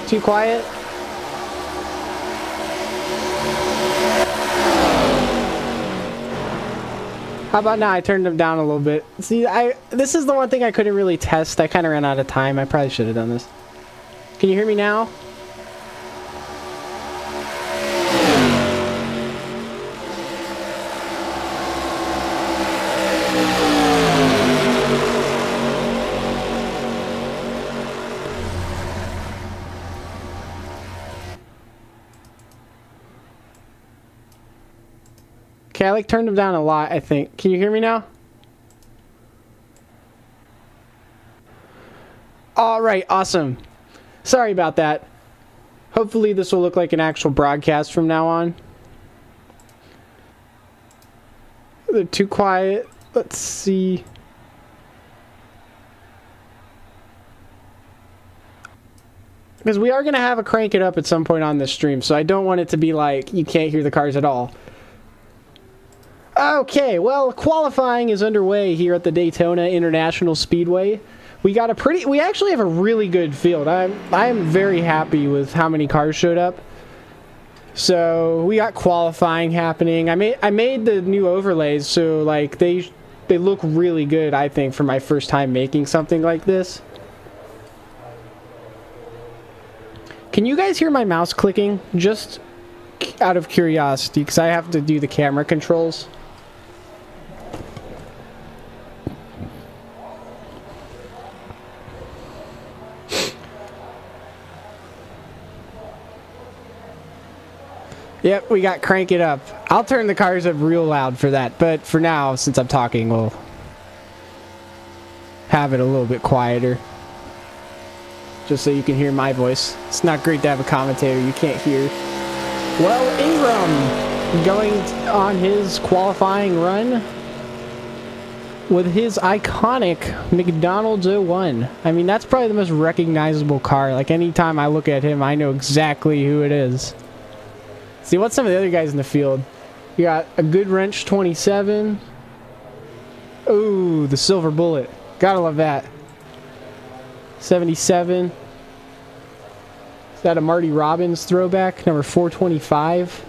Too quiet? How about now? I turned them down a little bit. See, this is the one thing I couldn't really test. I kind of ran out of time. I probably should have done this. Can you hear me now? Okay, I turned them down a lot, I think. Can you hear me now? Alright, awesome. Sorry about that. Hopefully this will look like an actual broadcast from now on. They're too quiet. Let's see. Because we are going to have a crank it up at some point on this stream, so I don't want it to be like you can't hear the cars at all. Okay, well, qualifying is underway here at the Daytona International Speedway. We actually have a really good field. I'm very happy with how many cars showed up. So we got qualifying happening. I made the new overlays, so like they look really good, I think, for my first time making something like this. Can you guys hear my mouse clicking? Just out of curiosity, because I have to do the camera controls. Yep, we got crank it up. I'll turn the cars up real loud for that, but for now, since I'm talking, we'll have it a little bit quieter. Just so you can hear my voice. It's not great to have a commentator you can't hear. Well, Ingram going on his qualifying run with his iconic McDonald's 01. I mean, that's probably the most recognizable car. Like, anytime I look at him, I know exactly who it is. See, what's some of the other guys in the field? You got a good wrench 27. Ooh, the silver bullet. Gotta love that. 77. Is that a Marty Robbins throwback? Number 425.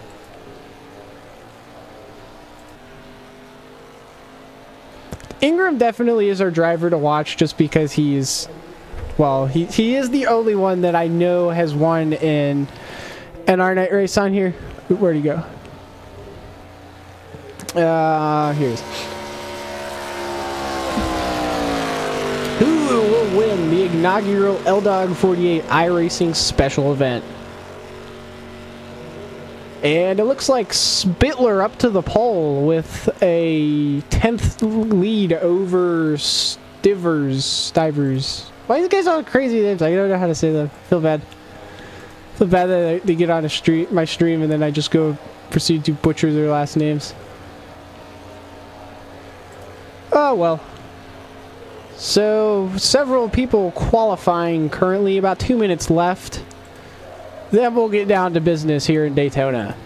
Ingram definitely is our driver to watch just because he's... Well, he is the only one that I know has won in... an R-Night race on here. Where'd he go? Here's. Who will win the inaugural L-Dog 48 iRacing special event? And it looks like Spittler up to the pole with a 10th lead over Stivers. Why are these guys all crazy names? I don't know how to say them. Feel bad. Feel bad that they get on my stream and then I just proceed to butcher their last names. Oh well. So, several people qualifying currently, about 2 minutes left. Then we'll get down to business here in Daytona.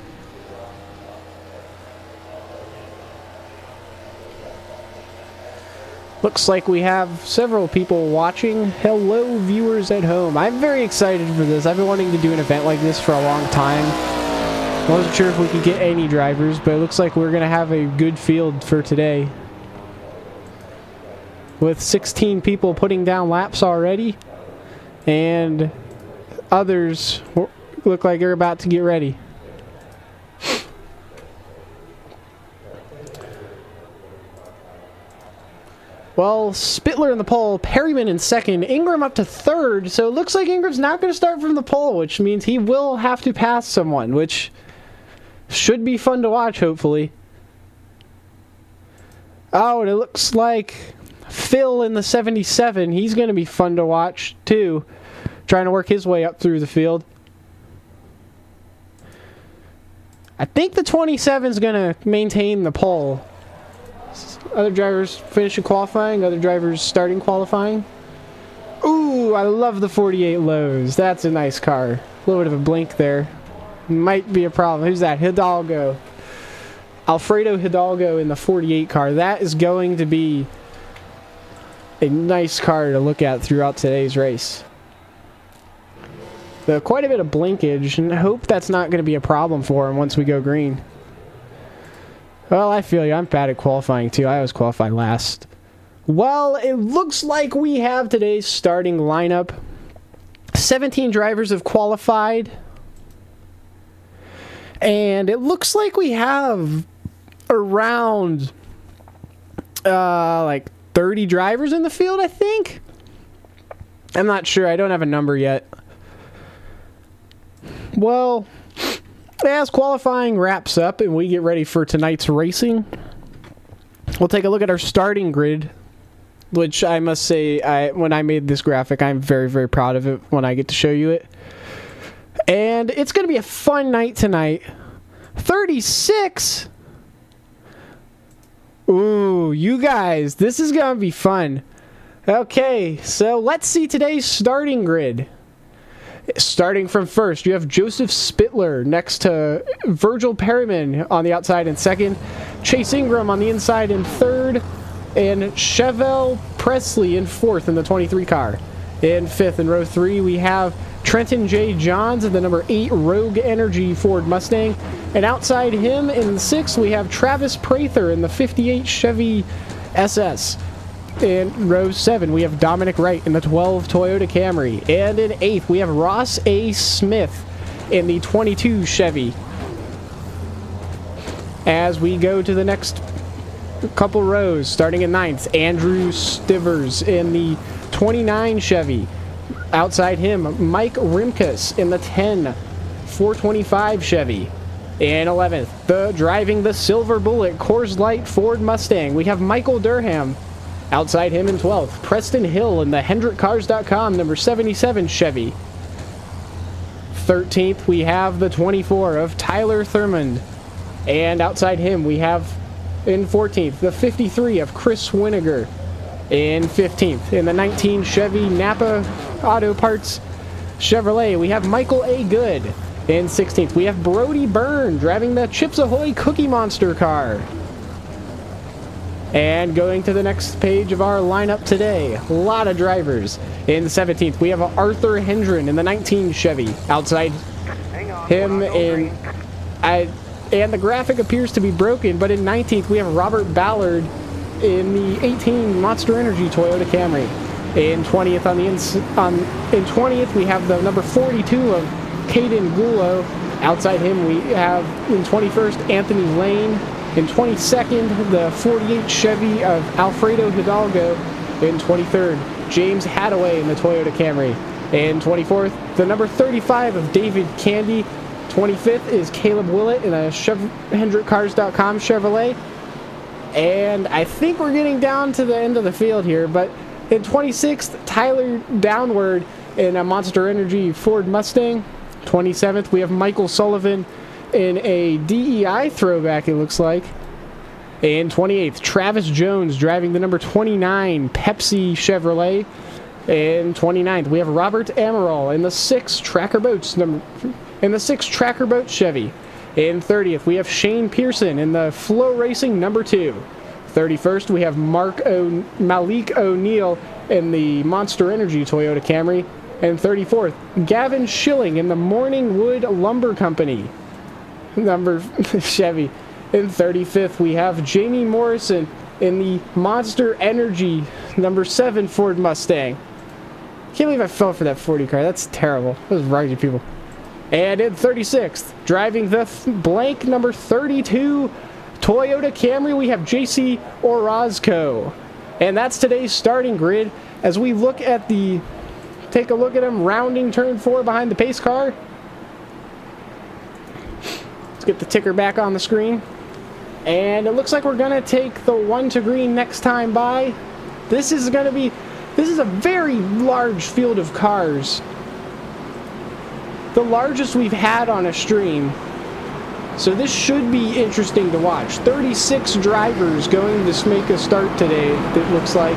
Looks like we have several people watching. Hello, viewers at home. I'm very excited for this. I've been wanting to do an event like this for a long time. I wasn't sure if we could get any drivers, but it looks like we're going to have a good field for today. With 16 people putting down laps already. And others look like they're about to get ready. Well, Spittler in the pole, Perryman in second, Ingram up to third, so it looks like Ingram's not going to start from the pole, which means he will have to pass someone, which should be fun to watch, hopefully. Oh, and it looks like Phil in the 77, he's going to be fun to watch, too, trying to work his way up through the field. I think the 27 is going to maintain the pole. Other drivers finishing qualifying, other drivers starting qualifying. Ooh, I love the 48 lows. That's a nice car. A little bit of a blink there. Might be a problem. Who's that? Hidalgo. Alfredo Hidalgo in the 48 car. That is going to be a nice car to look at throughout today's race. quite a bit of blinkage, and I hope that's not going to be a problem for him once we go green. Well, I feel you. I'm bad at qualifying, too. I always qualify last. Well, it looks like we have today's starting lineup. 17 drivers have qualified. And it looks like we have around, like 30 drivers in the field, I think. I'm not sure. I don't have a number yet. Well, as qualifying wraps up and we get ready for tonight's racing, we'll take a look at our starting grid, which I must say, when I made this graphic, I'm very, very proud of it when I get to show you it. And it's going to be a fun night tonight. 36? Ooh, you guys, this is going to be fun. Okay, so let's see today's starting grid. Starting from first, you have Joseph Spittler next to Virgil Perryman on the outside in second, Chase Ingram on the inside in third, and Chevelle Presley in fourth in the 23 car. In fifth, in row 3, we have Trenton J. Johns in the number 8 Rogue Energy Ford Mustang. And outside him in sixth, we have Travis Prather in the 58 Chevy SS. In row 7, we have Dominic Wright in the 12 Toyota Camry. And in 8th, we have Ross A. Smith in the 22 Chevy. As we go to the next couple rows, starting in 9th, Andrew Stivers in the 29 Chevy. Outside him, Mike Rimkus in the 10 425 Chevy. In 11th, driving the Silver Bullet Coors Light Ford Mustang, we have Michael Durham. Outside him in 12th, Preston Hill in the HendrickCars.com number 77 Chevy. 13th, we have the 24 of Tyler Thurmond. And outside him, we have in 14th, the 53 of Chris Winiger. In 15th, in the 19 Chevy Napa Auto Parts Chevrolet, we have Michael A. Good. In 16th, we have Brody Byrne driving the Chips Ahoy Cookie Monster car. And going to the next page of our lineup today, a lot of drivers. In 17th, we have Arthur Hendren in the 19 Chevy. Outside him and the graphic appears to be broken, but in 19th, we have Robert Ballard in the 18 Monster Energy Toyota Camry. In 20th, in 20th, we have the number 42 of Caden Gulo. Outside him, we have in 21st, Anthony Lane. In 22nd, the 48 Chevy of Alfredo Hidalgo. In 23rd, James Hadaway in the Toyota Camry. In 24th, the number 35 of David Candy. 25th is Caleb Willett in a HendrickCars.com Chevrolet. And I think we're getting down to the end of the field here, but in 26th, Tyler Downward in a Monster Energy Ford Mustang. 27th, we have Michael Sullivan in a DEI throwback, it looks like. In 28th, Travis Jones driving the number 29 Pepsi Chevrolet. In 29th, we have Robert Amaral in the 6 Tracker Boats Chevy. In 30th, we have Shane Pearson in the Flow Racing number 2. 31st, we have Malik O'Neill in the Monster Energy Toyota Camry. And 34th, Gavin Schilling in the Morningwood Lumber Company number Chevy. In 35th, we have Jamie Morrison in the Monster Energy number 7 Ford Mustang. Can't believe I fell for that 40 car. That's terrible. Those rugby people. And in 36th, driving the blank number 32 Toyota Camry, we have JC Orozco. And that's today's starting grid. As we look at take a look at him rounding turn 4 behind the pace car. Let's get the ticker back on the screen. And it looks like we're going to take the 1 to green next time by. This is a very large field of cars. The largest we've had on a stream. So this should be interesting to watch. 36 drivers going to make a start today, it looks like.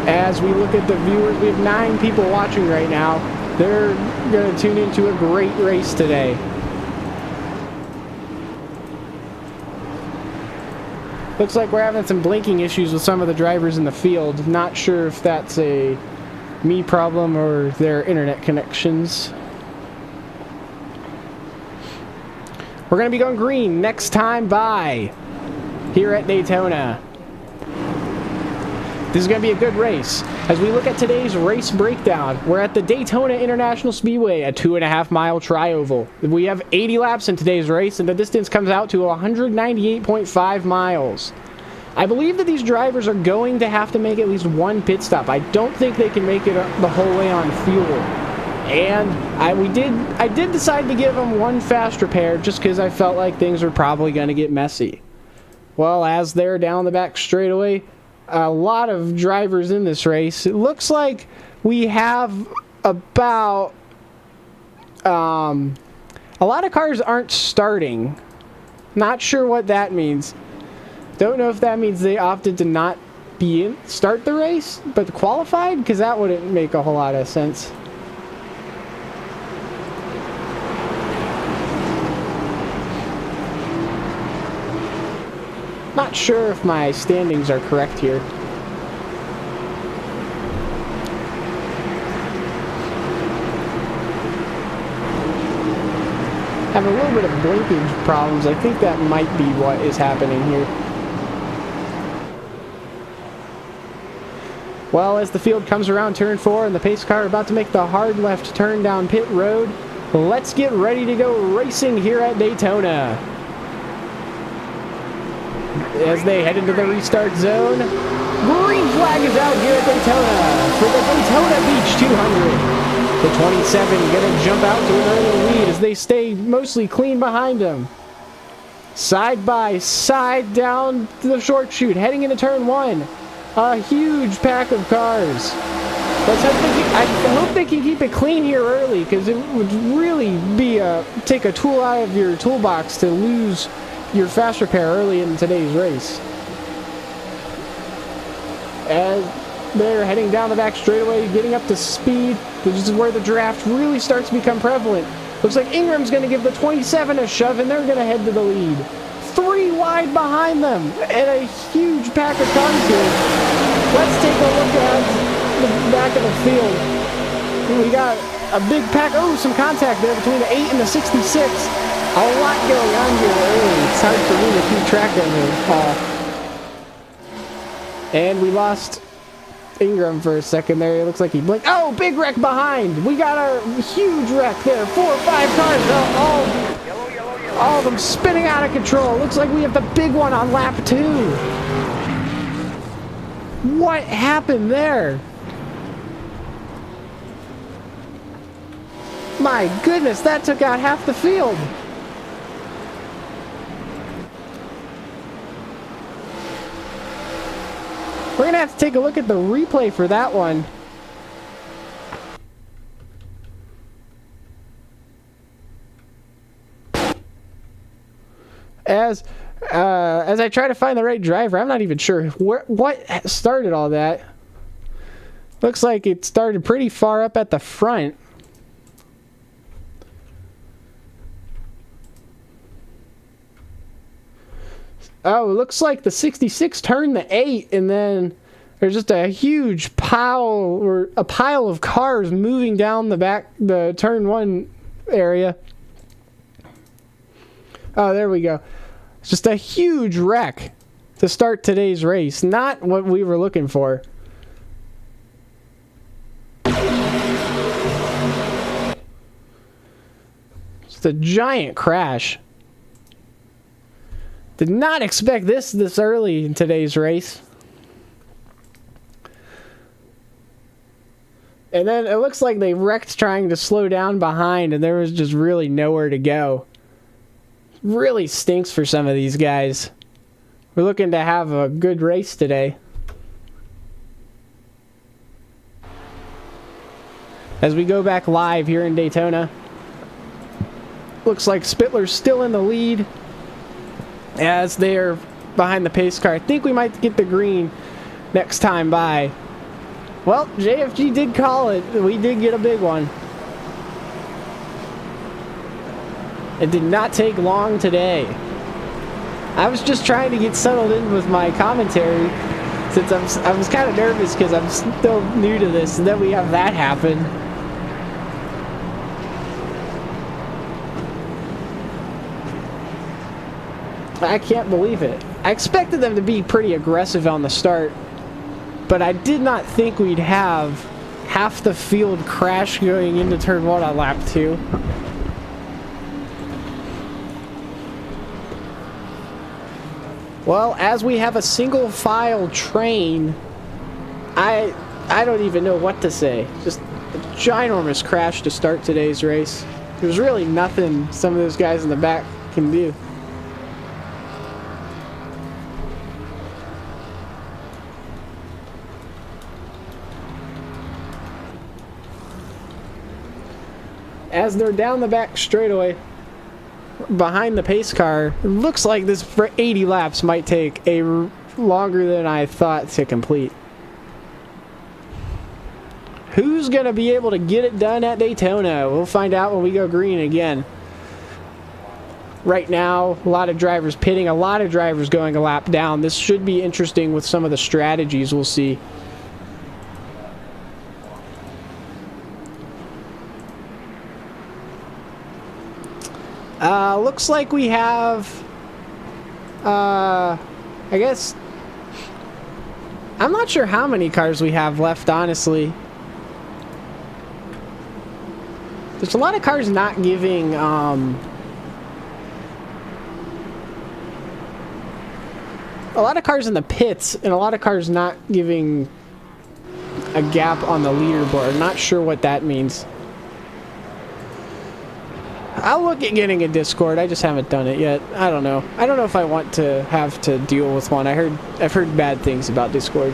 As we look at the viewers, we have 9 people watching right now. They're going to tune into a great race today. Looks like we're having some blinking issues with some of the drivers in the field. Not sure if that's a me problem or their internet connections. We're going to be going green next time by here at Daytona. This is going to be a good race. As we look at today's race breakdown, we're at the Daytona International Speedway, a 2.5-mile tri-oval. We have 80 laps in today's race, and the distance comes out to 198.5 miles. I believe that these drivers are going to have to make at least one pit stop. I don't think they can make it the whole way on fuel. And I did decide to give them one fast repair just because I felt like things were probably going to get messy. Well, as they're down the back straightaway, a lot of drivers in this race. It looks like we have about a lot of cars aren't starting. Not sure what that means. Don't know if that means they opted to not start the race, but qualified, because that wouldn't make a whole lot of sense. Not sure if my standings are correct here. Have a little bit of blinkage problems. I think that might be what is happening here. Well, as the field comes around turn 4 and the pace car about to make the hard left turn down pit road, let's get ready to go racing here at Daytona. As they head into the restart zone, green flag is out here at Daytona for the Daytona Beach 200. The 27 going to jump out to an early lead as they stay mostly clean behind him. Side by side down the short chute, heading into turn 1. A huge pack of cars. I hope they can keep it clean here early, because it would really be take a tool out of your toolbox to lose your fast repair early in today's race. As they're heading down the back straightaway, getting up to speed, which is where the draft really starts to become prevalent. Looks like Ingram's going to give the 27 a shove, and they're going to head to the lead. 3 wide behind them, and a huge pack of cars here. Let's take a look at the back of the field. We got a big pack. Oh, some contact there between the 8 and the 66. A lot going on here early. It's hard for me to keep track of it. And we lost Ingram for a second there. It looks like he blinked. Oh, big wreck behind. We got a huge wreck there. 4 or 5 cars. All of them spinning out of control. Looks like we have the big one on lap 2. What happened there? My goodness, that took out half the field. We're going to have to take a look at the replay for that one. As I try to find the right driver, I'm not even sure what started all that. Looks like it started pretty far up at the front. Oh, it looks like the 66 turned the 8, and then there's just a huge pile of cars moving down the turn 1 area. Oh, there we go. It's just a huge wreck to start today's race. Not what we were looking for. Just a giant crash. Did not expect this early in today's race. And then it looks like they wrecked trying to slow down behind, and there was just really nowhere to go. Really stinks for some of these guys. We're looking to have a good race today. As we go back live here in Daytona, looks like Spittler's still in the lead as they're behind the pace car. I think we might get the green next time by. Well, JFG did call it. We did get a big one. It did not take long today. I was just trying to get settled in with my commentary since I was kind of nervous because I'm still new to this, and then we have that happen. I can't believe it. I expected them to be pretty aggressive on the start, but I did not think we'd have half the field crash going into turn 1 on lap 2. Well, as we have a single file train, I don't even know what to say. Just a ginormous crash to start today's race. There's really nothing some of those guys in the back can do. As they're down the back straightaway behind the pace car, it looks like this for 80 laps might take longer than I thought to complete. Who's going to be able to get it done at Daytona? We'll find out when we go green again. Right now, a lot of drivers pitting, a lot of drivers going a lap down. This should be interesting with some of the strategies we'll see. Looks like we have, I guess, I'm not sure how many cars we have left, honestly. There's a lot of cars not giving, a lot of cars in the pits, and a lot of cars not giving a gap on the leaderboard. Not sure what that means. I'll look at getting a Discord. I just haven't done it yet. I don't know. I don't know if I want to have to deal with one. I've heard bad things about Discord.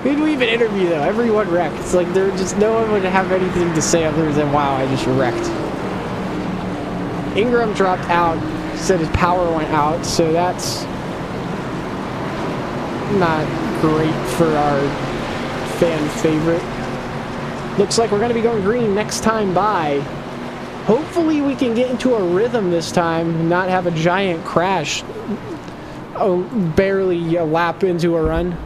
Who do we even interview though? Everyone wrecked. It's like there just no one would have anything to say other than wow, I just wrecked. Ingram dropped out. Said his power went out, so that's not great for our fan favorite. Looks like we're going to be going green next time by. Hopefully we can get into a rhythm this time and not have a giant crash barely a lap into a run.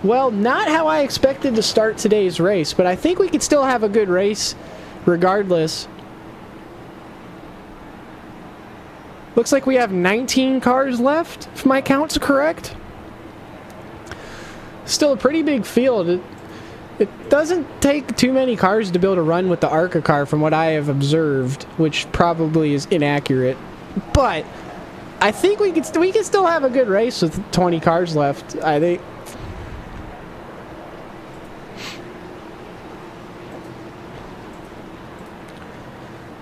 Well, not how I expected to start today's race, but I think we could still have a good race regardless. Looks like we have 19 cars left, if my count's correct. Still a pretty big field. It doesn't take too many cars to build a run with the ARCA car from what I have observed, which probably is inaccurate. But I think we can still have a good race with 20 cars left, I think.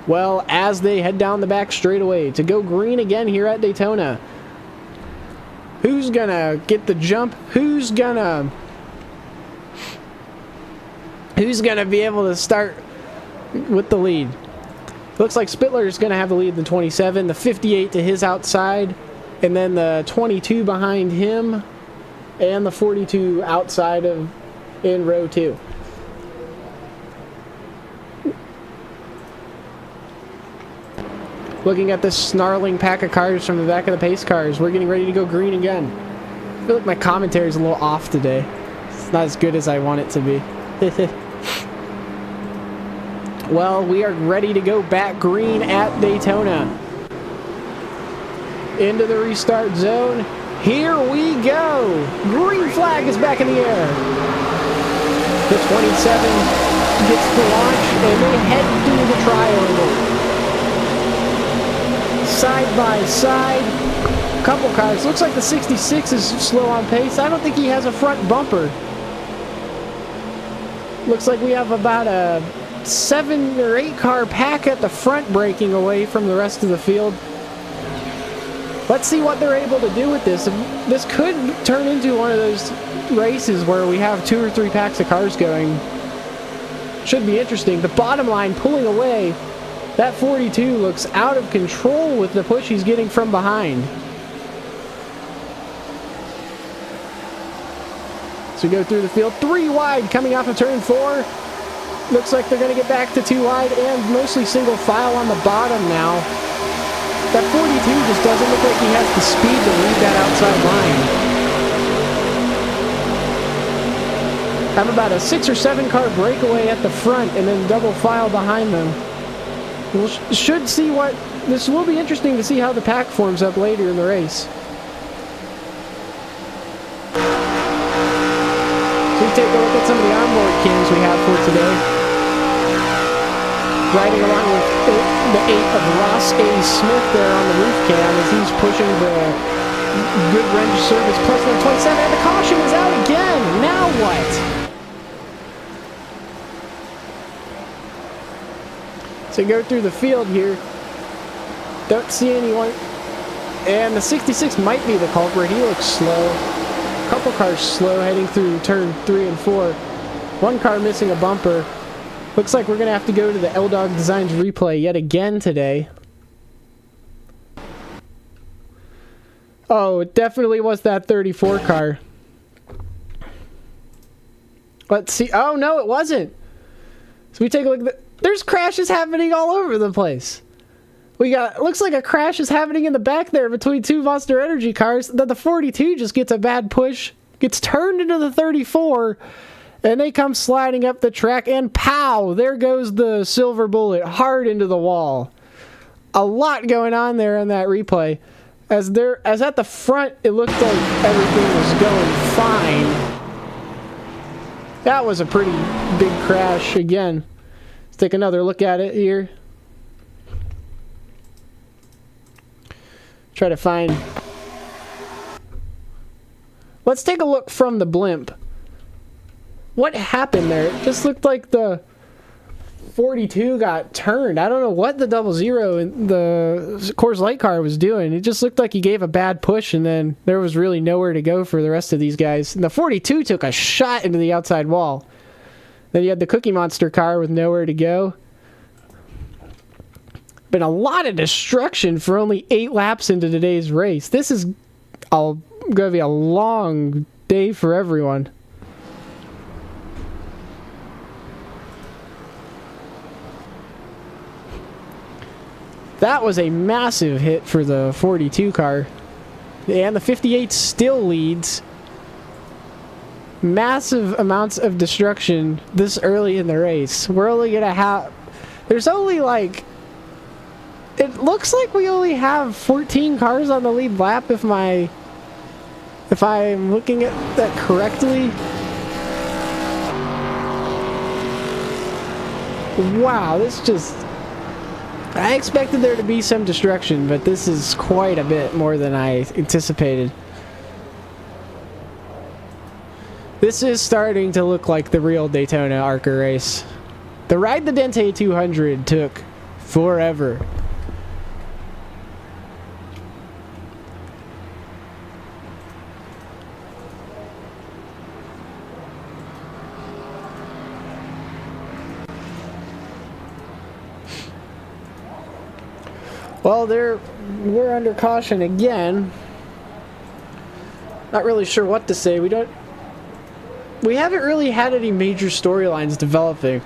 Well, as they head down the back straightaway to go green again here at Daytona. Who's gonna get the jump? Who's gonna be able to start with the lead? Looks like Spittler is gonna have the lead in the 27, the 58 to his outside, and then the 22 behind him, and the 42 outside of in row 2. Looking at this snarling pack of cars from the back of the pace cars, we're getting ready to go green again. I feel like my commentary is a little off today. It's not as good as I want it to be. Well, we are ready to go back green at Daytona. Into the restart zone. Here we go. Green flag is back in the air. The 27 gets the launch, and they head through the triangle. Side by side, couple cars. Looks like the 66 is slow on pace. I don't think he has a front bumper. Looks like we have about a 7 or 8 car pack at the front breaking away from the rest of the field. Let's see what they're able to do with this. This could turn into one of those races where we have 2 or 3 packs of cars going. Should be interesting. The bottom line pulling away. That 42 looks out of control with the push he's getting from behind. So we go through the field, 3 wide coming off of turn 4. Looks like they're going to get back to 2 wide and mostly single file on the bottom now. That 42 just doesn't look like he has the speed to lead that outside line. Have about a 6 or 7 car breakaway at the front and then double file behind them. We'll should see what... This will be interesting to see how the pack forms up later in the race. So we take a look at some of the onboard cams we have for today. Riding along with the 8 of Ross A. Smith there on the roof cam as he's pushing the good range service plus 127, and the caution is out again. Now what? So go through the field here. Don't see anyone. And the 66 might be the culprit. He looks slow. A couple cars slow heading through turn 3 and 4. One car missing a bumper. Looks like we're going to have to go to the L-Dog Designs replay yet again today. Oh, it definitely was that 34 car. Let's see. Oh, no, it wasn't. So we take a look at the... There's crashes happening all over the place. We got... Looks like a crash is happening in the back there between 2 Monster Energy cars. Then the 42 just gets a bad push. Gets turned into the 34... And they come sliding up the track, and pow! There goes the silver bullet, hard into the wall. A lot going on there on that replay. As at the front, it looked like everything was going fine. That was a pretty big crash again. Let's take another look at it here. Try to find... Let's take a look from the blimp. What happened there? It just looked like the 42 got turned. I don't know what the 00 in the Coors Light car was doing. It just looked like he gave a bad push and then there was really nowhere to go for the rest of these guys. And the 42 took a shot into the outside wall. Then you had the Cookie Monster car with nowhere to go. Been a lot of destruction for only 8 laps into today's race. This is going to be a long day for everyone. That was a massive hit for the 42 car. And the 58 still leads. Massive amounts of destruction this early in the race. We're only going to have... There's only like... It looks like we only have 14 cars on the lead lap if I'm looking at that correctly. Wow, this just... I expected there to be some destruction, but this is quite a bit more than I anticipated. This is starting to look like the real Daytona ARCA race. The Ride the Dente 200 took forever. Well, we're under caution again. Not really sure what to say. We haven't really had any major storylines developing.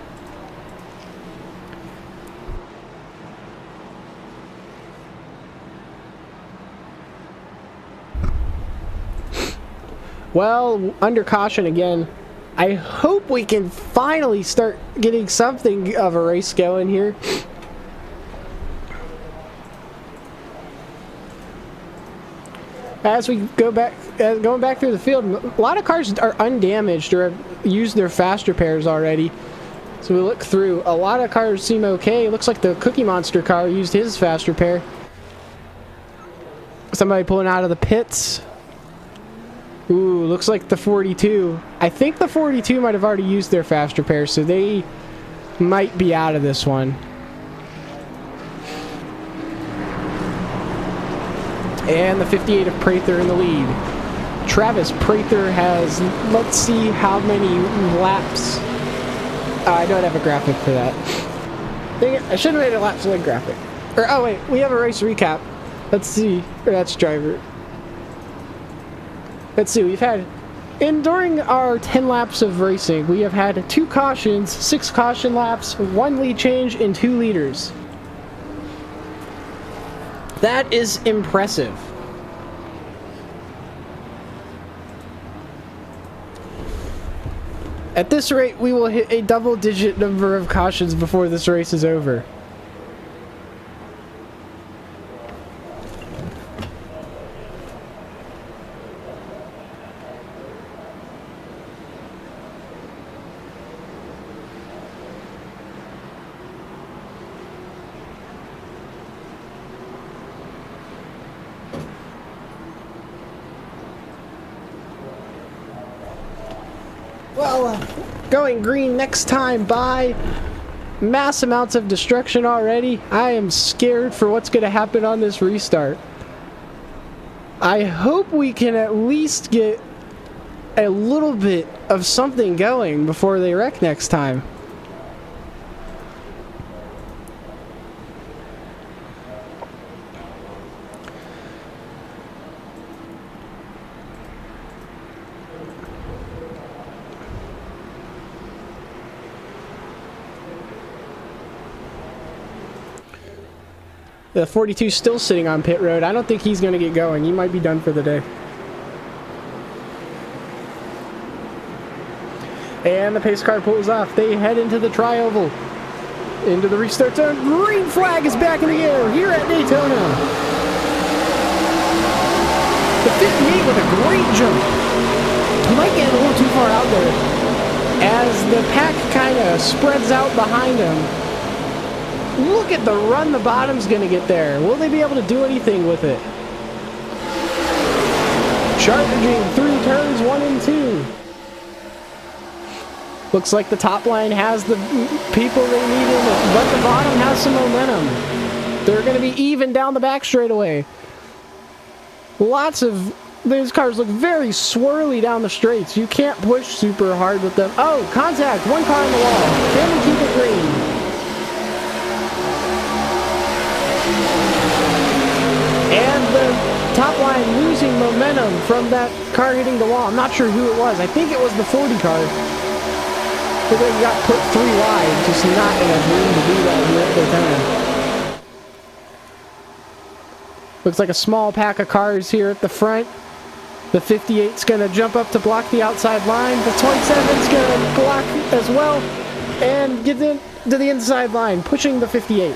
Well, under caution again. I hope we can finally start getting something of a race going here. As we go back, going back through the field, a lot of cars are undamaged or have used their fast repairs already. So we look through. A lot of cars seem okay. It looks like the Cookie Monster car used his fast repair. Somebody pulling out of the pits. Ooh, looks like the 42. I think the 42 might have already used their fast repair, so they might be out of this one. And the 58 of Prather in the lead. Travis Prather has, let's see how many laps. I don't have a graphic for that. Dang it, I should have made a lap select graphic. Or, oh wait, we have a race recap. Let's see. Or that's driver. Let's see, we've had And during our 10 laps of racing, we have had 2 cautions, 6 caution laps, 1 lead change, and 2 leaders. That is impressive. At this rate, we will hit a double-digit number of cautions before this race is over. Well, going green next time by mass amounts of destruction already. I am scared for what's going to happen on this restart. I hope we can at least get a little bit of something going before they wreck next time. The 42 still sitting on pit road. I don't think he's going to get going. He might be done for the day. And the pace car pulls off. They head into the tri-oval. Into the restart zone. Green flag is back in the air here at Daytona. The 58 with a great jump. He might get a little too far out there. As the pack kind of spreads out behind him. Look at the run the bottom's going to get there. Will they be able to do anything with it? Charging through turns 1 and 2. Looks like the top line has the people they need in it, but the bottom has some momentum. They're going to be even down the back straightaway. Lots of... These cars look very swirly down the straights. You can't push super hard with them. Oh, contact. 1 car on the wall. Can we keep it green? And the top line losing momentum from that car hitting the wall. I'm not sure who it was. I think it was the 40 car. But they got put 3 wide. Just not enough room to do that here at Daytona. Looks like a small pack of cars here at the front. The 58's going to jump up to block the outside line. The 27's going to block as well. And get into the inside line, pushing the 58.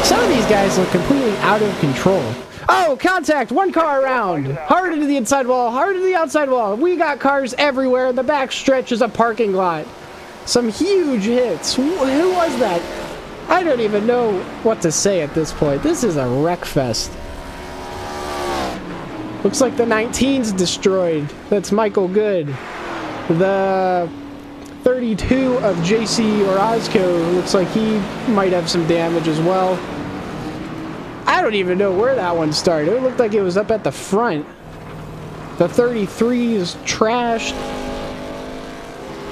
Some of these guys look completely out of control. Oh, contact! 1 car around! Hard into the inside wall, hard into the outside wall. We got cars everywhere. The back stretch is a parking lot. Some huge hits. Who was that? I don't even know what to say at this point. This is a wreck fest. Looks like the 19's destroyed. That's Michael Good. The 32 of JC Orozco looks like he might have some damage as well. I don't even know where that one started. It looked like it was up at the front. The 33 is trashed.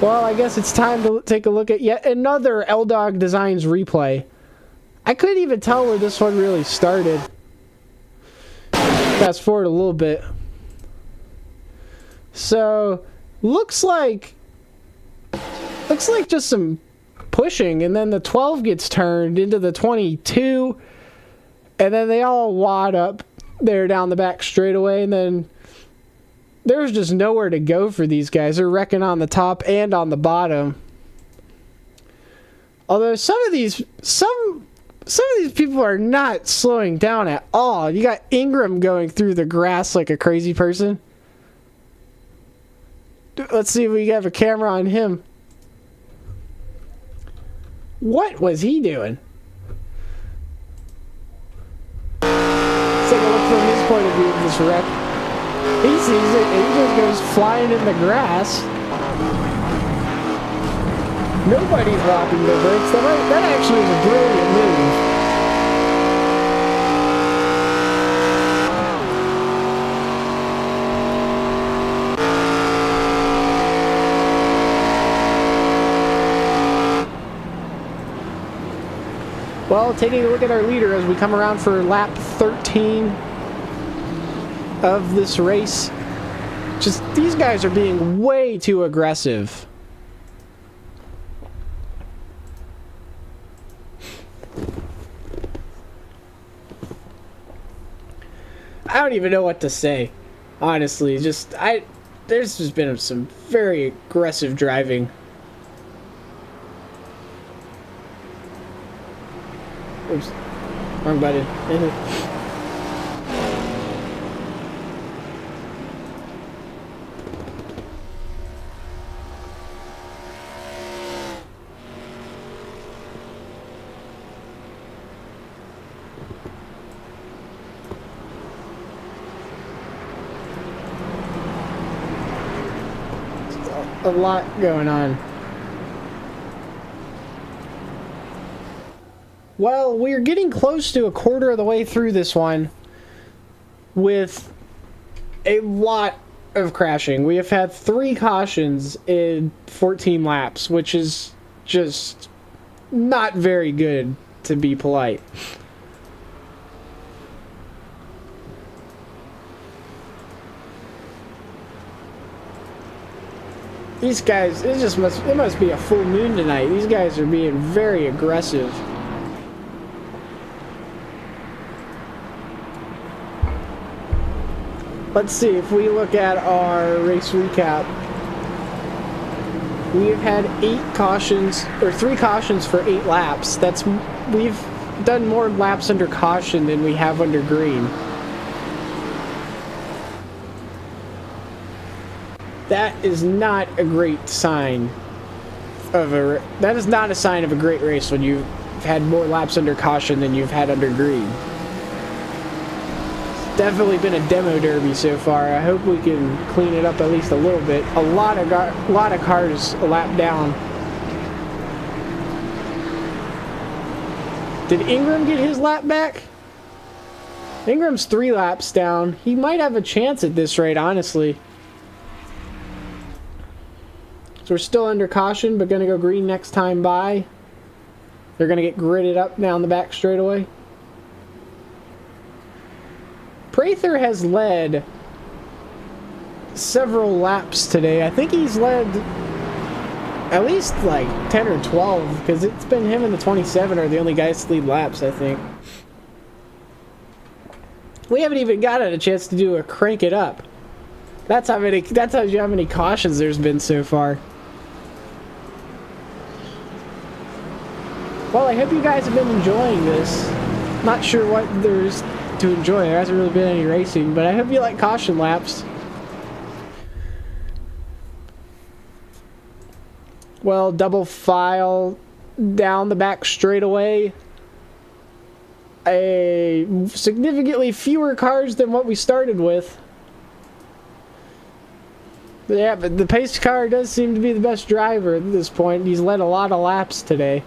Well, I guess it's time to take a look at yet another L-Dog Designs replay. I couldn't even tell where this one really started. Fast forward a little bit. So, looks like just some pushing, and then the 12 gets turned into the 22, and then they all wad up there down the back straightaway, and then there's just nowhere to go for these guys. They're wrecking on the top and on the bottom. Although some of these people are not slowing down at all. You got Ingram going through the grass like a crazy person. Let's see if we have a camera on him. What was he doing? Let's take a look from his point of view of this wreck. He sees it and he just goes flying in the grass. Nobody's locking their brakes. That actually is a brilliant move. Well, taking a look at our leader as we come around for lap 13 of this race. Just, these guys are being way too aggressive. I don't even know what to say, honestly. There's just been some very aggressive driving. Oops, wrong button. A lot going on. Well, we're getting close to a quarter of the way through this one with a lot of crashing. We have had 3 cautions in 14 laps, which is just not very good, to be polite. These guys, it must be a full moon tonight. These guys are being very aggressive. Let's see, if we look at our race recap, we have had 8 cautions, or 3 cautions for 8 laps. We've done more laps under caution than we have under green. That is not a great sign that is not a sign of a great race when you've had more laps under caution than you've had under green. It's definitely been a demo derby so far. I hope we can clean it up at least a little bit. A lot of cars a lap down. Did Ingram get his lap back? Ingram's 3 laps down. He might have a chance at this rate, honestly. So we're still under caution, but going to go green next time by. They're going to get gridded up down the back straightaway. Prather has led several laps today. I think he's led at least like 10 or 12, because it's been him and the 27 are the only guys to lead laps, I think. We haven't even gotten a chance to do a crank it up. That tells you how many cautions there's been so far. Well, I hope you guys have been enjoying this. Not sure what there's to enjoy. There hasn't really been any racing, but I hope you like caution laps. Well, double file down the back straightaway. Significantly fewer cars than what we started with. Yeah, but the pace car does seem to be the best driver at this point. He's led a lot of laps today.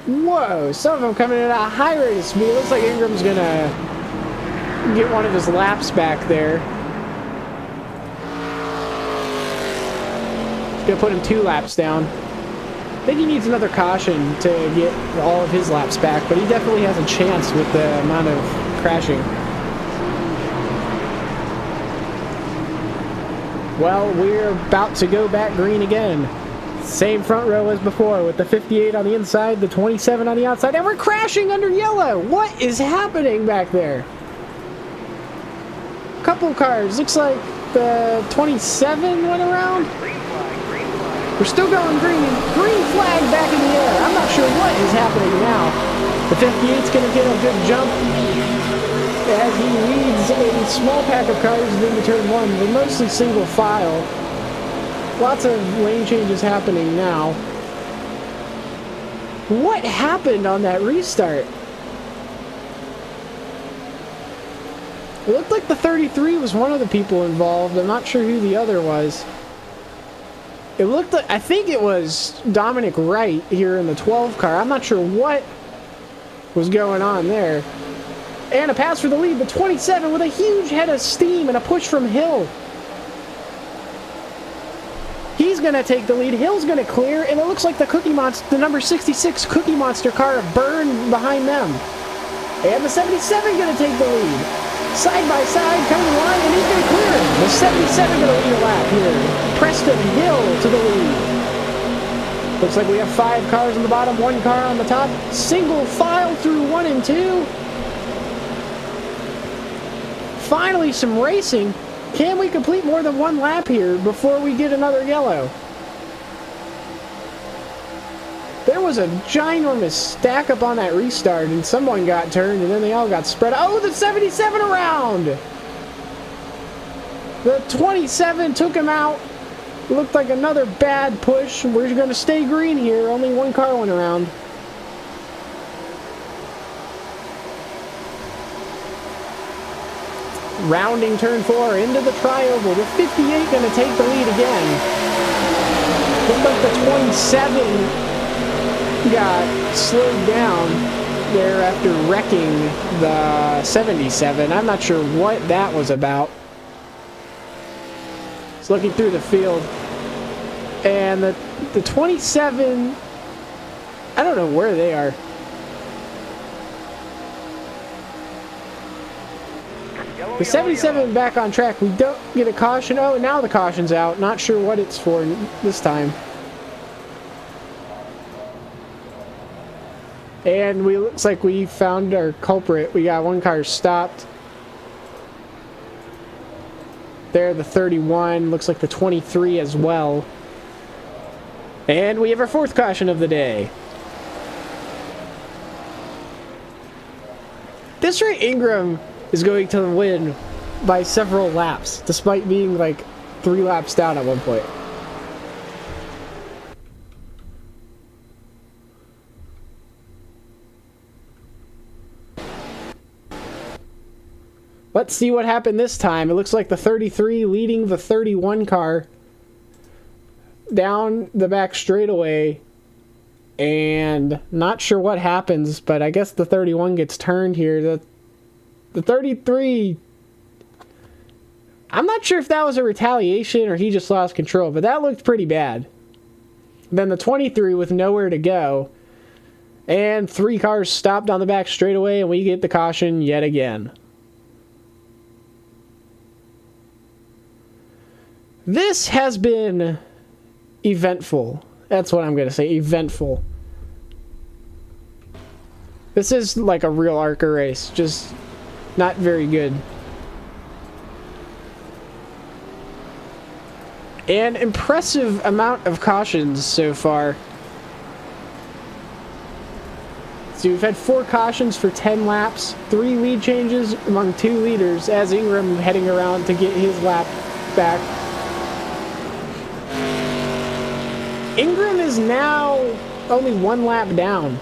Whoa, some of them coming in at a high rate of speed. Looks like Ingram's gonna get one of his laps back there. He's gonna put him 2 laps down. I think he needs another caution to get all of his laps back, but he definitely has a chance with the amount of crashing. Well, we're about to go back green again. Same front row as before, with the 58 on the inside, the 27 on the outside, and we're crashing under yellow! What is happening back there? Couple cars. Looks like the 27 went around. We're still going green. Green flag back in the air. I'm not sure what is happening now. The 58's going to get a good jump as he leads a small pack of cars into turn 1. They're mostly single file. Lots of lane changes happening now. What happened on that restart? It looked like the 33 was one of the people involved. I'm not sure who the other was. It looked like, I think it was Dominic Wright here in the 12 car. I'm not sure what was going on there. And a pass for the lead, the 27 with a huge head of steam and a push from Hill. He's going to take the lead. Hill's going to clear, and it looks like the number 66 Cookie Monster car burned behind them. And the 77 going to take the lead. Side by side, coming the line, and he's going to clear him. The 77 going to lead a lap here. Preston Hill to the lead. Looks like we have 5 cars on the bottom, 1 car on the top. Single file through 1 and 2. Finally, some racing. Can we complete more than 1 lap here before we get another yellow? There was a ginormous stack up on that restart, and someone got turned, and then they all got spread. Oh, the 77 around! The 27 took him out. Looked like another bad push. We're going to stay green here. Only 1 car went around. Rounding turn 4 into the tri-oval. The 58 going to take the lead again. Looked like the 27 got slowed down there after wrecking the 77. I'm not sure what that was about. Just looking through the field. And the 27, I don't know where they are. The 77 back on track. We don't get a caution. Oh, now the caution's out. Not sure what it's for this time. And looks like we found our culprit. We got 1 car stopped. There, the 31. Looks like the 23 as well. And we have our 4th caution of the day. This rate Ingram is going to win by several laps, despite being like 3 laps down at one point. Let's see what happened this time. It looks like the 33 leading the 31 car down the back straightaway. And not sure what happens, but I guess the 31 gets turned here. The 33... I'm not sure if that was a retaliation or he just lost control, but that looked pretty bad. Then the 23 with nowhere to go. And 3 cars stopped on the back straightaway, and we get the caution yet again. This has been eventful. That's what I'm going to say, eventful. This is like a real ARCA race, just not very good. An impressive amount of cautions so far. So we've had 4 cautions for 10 laps, 3 lead changes among 2 leaders as Ingram heading around to get his lap back. Ingram is now only 1 lap down.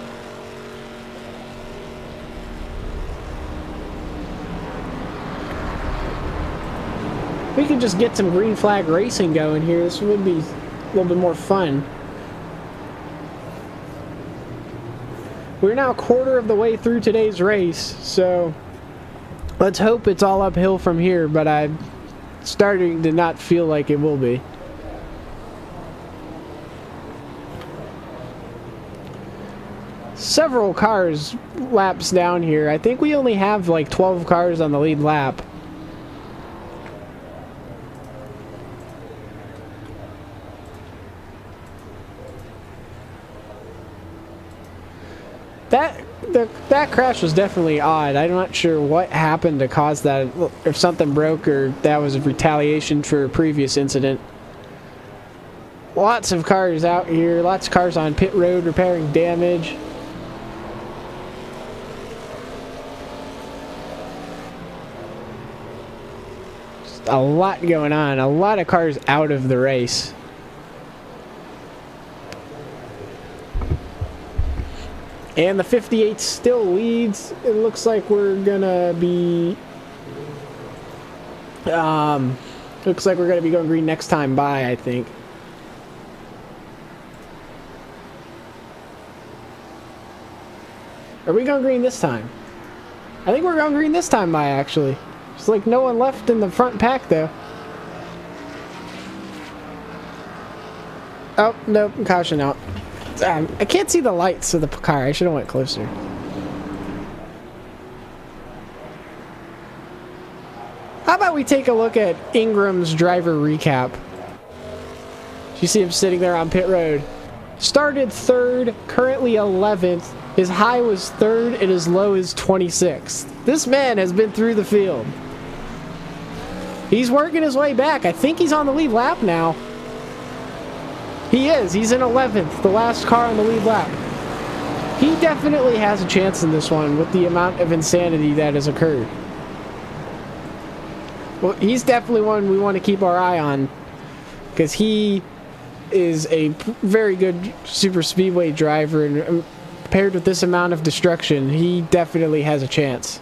We could just get some green flag racing going here. This would be a little bit more fun. We're now a quarter of the way through today's race, so let's hope it's all uphill from here, but I'm starting to not feel like it will be. Several cars laps down here. I think we only have like 12 cars on the lead lap. That crash was definitely odd. I'm not sure what happened to cause that, if something broke or that was a retaliation for a previous incident. Lots of cars out here, lots of cars on pit road repairing damage. Just a lot going on, a lot of cars out of the race. And the 58 still leads. It looks like we're gonna be going green next time by, I think. Are we going green this time? I think we're going green this time by, actually. It's like no one left in the front pack though. Oh, nope, caution out. I can't see the lights of the car. I should have went closer. about we take a look at Ingram's driver recap? You see him sitting there on pit road. Started 3rd, currently 11th. His high was 3rd and his low is 26th. This man has been through the field. He's working his way back. I think he's on the lead lap now. He is. He's in 11th, the last car on the lead lap. He definitely has a chance in this one with the amount of insanity that has occurred. Well, he's definitely one we want to keep our eye on because he is a very good super speedway driver, and paired with this amount of destruction, he definitely has a chance.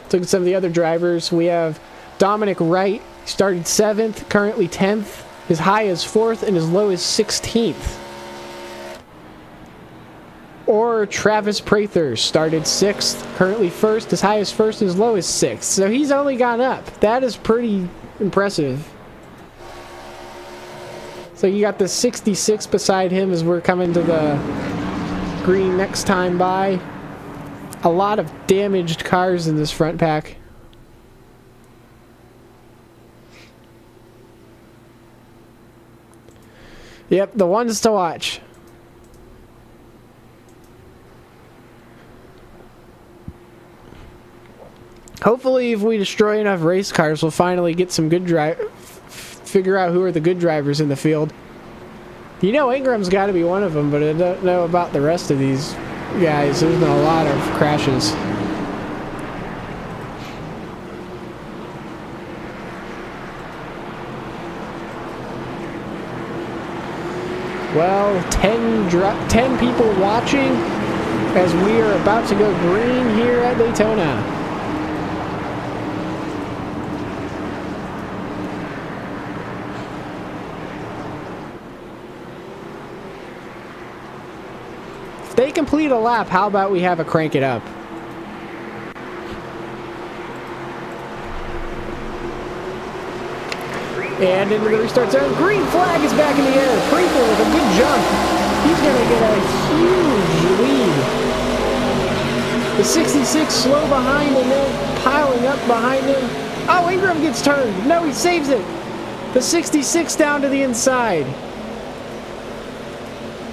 Let's look at some of the other drivers. We have Dominic Wright, started 7th, currently 10th. His high is 4th and his low is 16th. Or Travis Prather, started 6th, currently 1st. His high is 1st and his low is 6th. So he's only gone up. That is pretty impressive. So you got the 66 beside him as we're coming to the green next time by. A lot of damaged cars in this front pack. Yep, the ones to watch. Hopefully if we destroy enough race cars, we'll finally get some good figure out who are the good drivers in the field. You know Ingram's got to be one of them, but I don't know about the rest of these guys. There's been a lot of crashes. Well, 10 people watching as we are about to go green here at Daytona. They complete a lap, how about we have a crank it up? And into the restart zone. Green flag is back in the air. Prather with a good jump. He's going to get a huge lead. The 66 slow behind and then piling up behind him. Oh, Ingram gets turned. No, he saves it. The 66 down to the inside.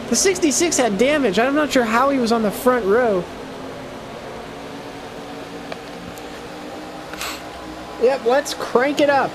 The 66 had damage. I'm not sure how he was on the front row. Yep, let's crank it up.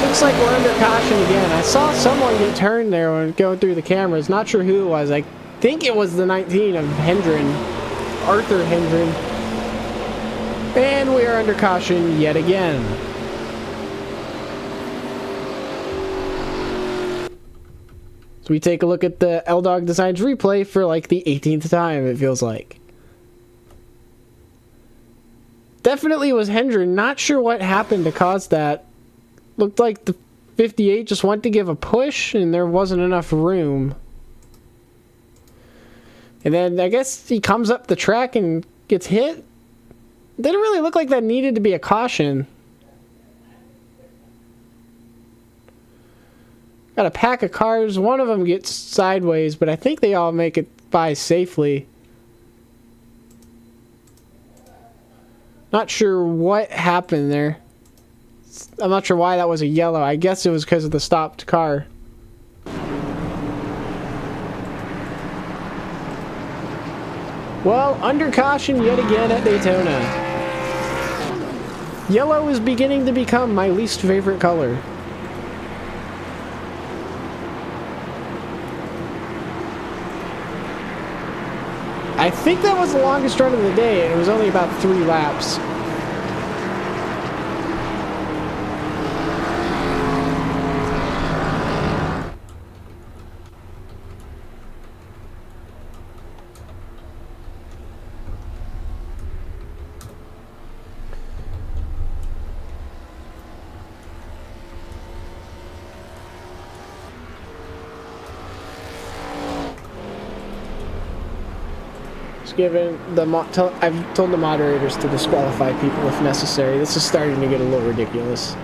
Looks like we're under caution again. I saw someone get turned there when going through the cameras. Not sure who it was. I think it was the 19 of Hendren, Arthur Hendren. And we are under caution yet again. So we take a look at the L-Dog Designs replay for like the 18th time, it feels like. Definitely was Hendren. Not sure what happened to cause that. Looked like the 58 just went to give a push and there wasn't enough room. And then I guess he comes up the track and gets hit. Didn't really look like that needed to be a caution. Got a pack of cars. One of them gets sideways, but I think they all make it by safely. Not sure what happened there. I'm not sure why that was a yellow. I guess it was because of the stopped car. Well, under caution yet again at Daytona. Yellow is beginning to become my least favorite color. I think that was the longest run of the day, and it was only about 3 laps. I've told the moderators to disqualify people if necessary. This is starting to get a little ridiculous.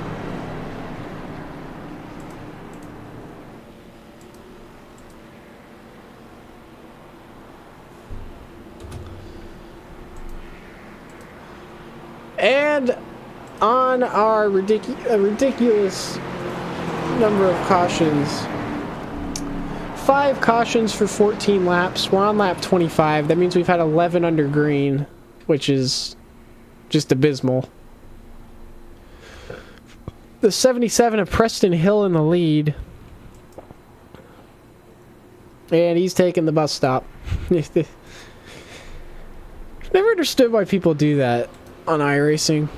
And on our ridiculous number of cautions. 5 cautions for 14 laps. We're on lap 25. That means we've had 11 under green, which is just abysmal. The 77 of Preston Hill in the lead. And he's taking the bus stop. Never understood why people do that on iRacing.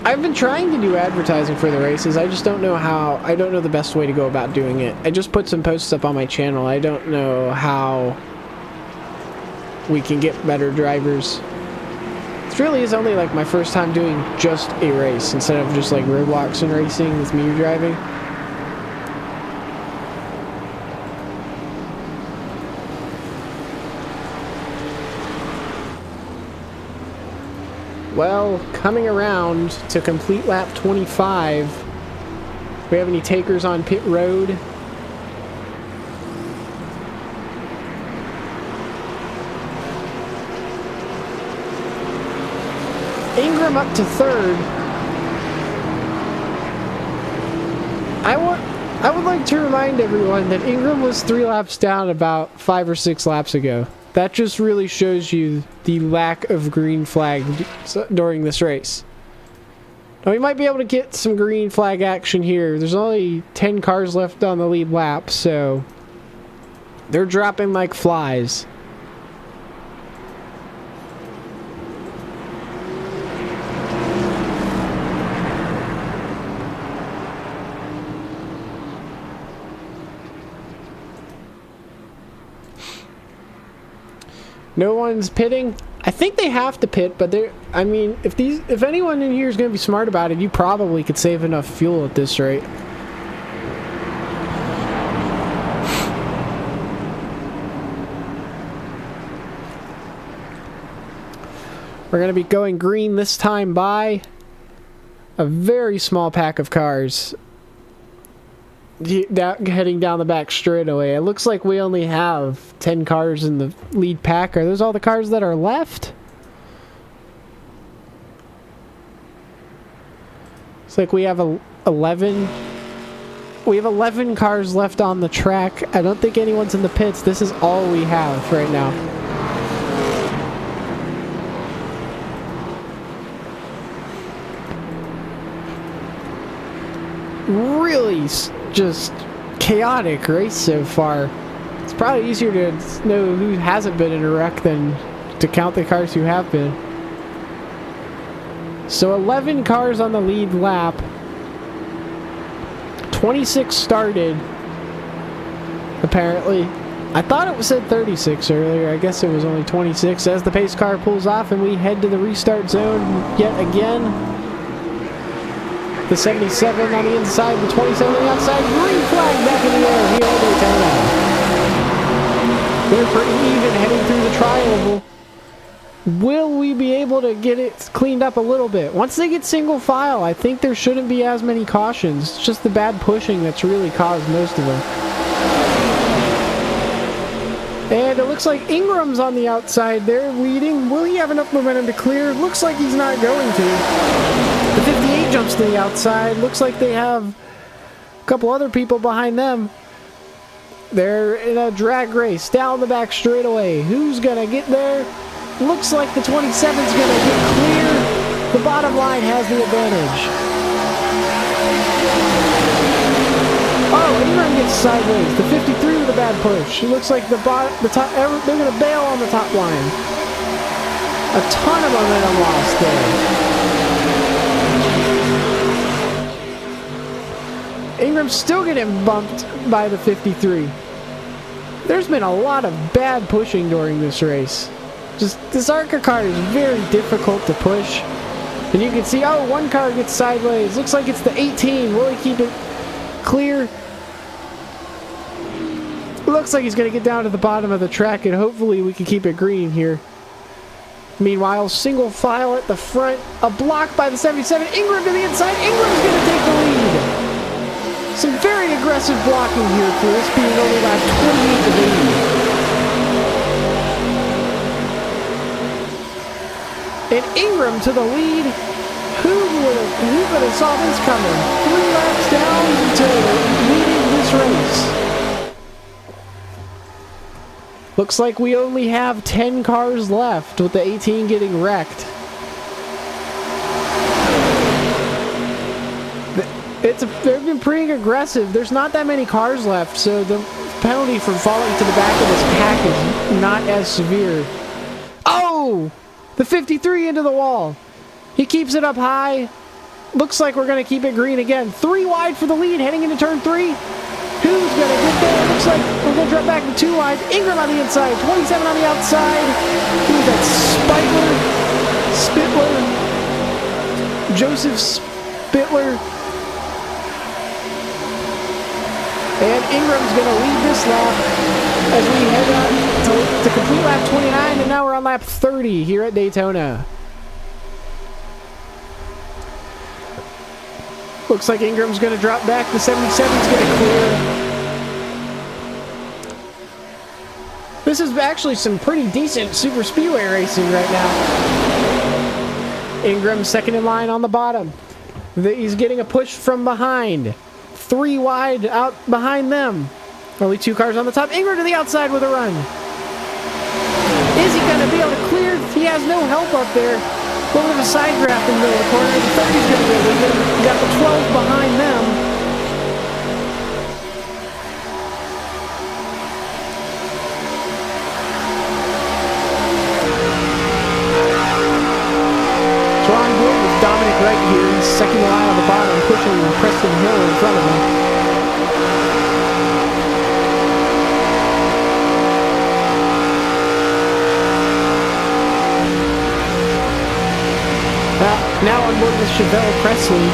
I've been trying to do advertising for the races. I just don't know how. I don't know the best way to go about doing it. I just put some posts up on my channel. I don't know how we can get better drivers. This really is only like my first time doing just a race instead of just like roadblocks and racing with me driving. Well, coming around to complete lap 25. Do we have any takers on pit road? Ingram up to 3rd. I would like to remind everyone that Ingram was 3 laps down about 5 or 6 laps ago. That just really shows you the lack of green flag during this race. Now we might be able to get some green flag action here. There's only 10 cars left on the lead lap, so they're dropping like flies. No one's pitting. I think they have to pit, but I mean, if anyone in here is going to be smart about it, you probably could save enough fuel at this rate. We're going to be going green this time by a very small pack of cars. Heading down the back straightaway. It looks like we only have 10 cars in the lead pack. Are those all the cars that are left? It's like we have 11. We have 11 cars left on the track. I don't think anyone's in the pits. This is all we have right now. Really just chaotic race so far. It's probably easier to know who hasn't been in a wreck than to count the cars who have been. So 11 cars on the lead lap. 26 started, apparently. I thought it said 36 earlier. I guess it was only 26 as the pace car pulls off and we head to the restart zone yet again. The 77 on the inside, the 27 on the outside. Green flag back in the air here at Daytona. They're pretty even heading through the tri-oval. Will we be able to get it cleaned up a little bit? Once they get single file, I think there shouldn't be as many cautions. It's just the bad pushing that's really caused most of them. And it looks like Ingram's on the outside there, leading. Will he have enough momentum to clear? Looks like he's not going to. The 58 jumps to the outside. Looks like they have a couple other people behind them. They're in a drag race down the back straightaway. Who's going to get there? Looks like the 27's going to get clear. The bottom line has the advantage. Oh, Ingram gets sideways. The 53 with a bad push. It looks like the top. They're going to bail on the top line. A ton of momentum lost there. Ingram's still getting bumped by the 53. There's been a lot of bad pushing during this race. Just this ARCA car is very difficult to push. And you can see, oh, one car gets sideways. Looks like it's the 18. Will he keep it clear? Looks like he's going to get down to the bottom of the track, and hopefully we can keep it green here. Meanwhile, single file at the front. A block by the 77. Ingram to the inside. Ingram's going to take the lead. Some very aggressive blocking here for this being only lap 28 to lead. And Ingram to the lead. Who would have saw this coming? 3 laps down to leading this race. Looks like we only have 10 cars left, with the 18 getting wrecked. They've been pretty aggressive. There's not that many cars left, so the penalty for falling to the back of this pack is not as severe. Oh! The 53 into the wall. He keeps it up high. Looks like we're going to keep it green again. 3 wide for the lead heading into turn 3. Who's going to get there? Looks like we're going to drop back to 2 wide. Ingram on the inside. 27 on the outside. Who's that? Spittler. Joseph Spittler. And Ingram's going to lead this lap as we head on to complete lap 29. And now we're on lap 30 here at Daytona. Looks like Ingram's going to drop back. The 77's going to clear. This is actually some pretty decent super speedway racing right now. Ingram second in line on the bottom. He's getting a push from behind. 3 wide out behind them. Only 2 cars on the top. Ingram to the outside with a run. Is he going to be able to clear? He has no help up there. A little bit of a side draft in the middle of the corner. The 30's going to be able to get him. We got the 12 behind them. Ron Wood with Dominic right here. He's second line on the bottom, pushing Preston Hill in front of him. Now on board with Chevelle Presley.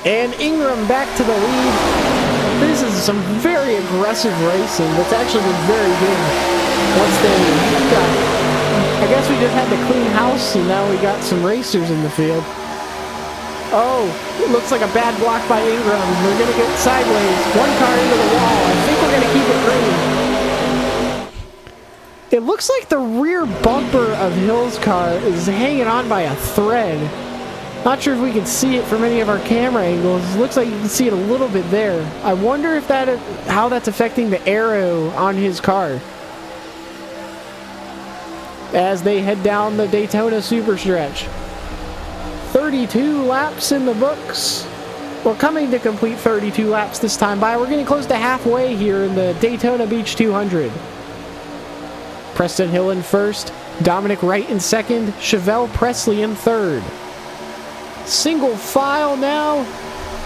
And Ingram back to the lead. This is some very aggressive racing that's actually been very good. Once they got, I guess we just had to clean house and now we got some racers in the field. Oh, it looks like a bad block by Ingram. We're going to get sideways. 1 car into the wall. I think we're going to keep it green. It looks like the rear bumper of Hill's car is hanging on by a thread. Not sure if we can see it from any of our camera angles. It looks like you can see it a little bit there. I wonder if how that's affecting the aero on his car as they head down the Daytona super stretch. 32 laps in the books. We're coming to complete 32 laps this time by. We're getting close to halfway here in the Daytona Beach 200. Preston Hill in first. Dominic Wright in second. Chevelle Presley in third. Single file now.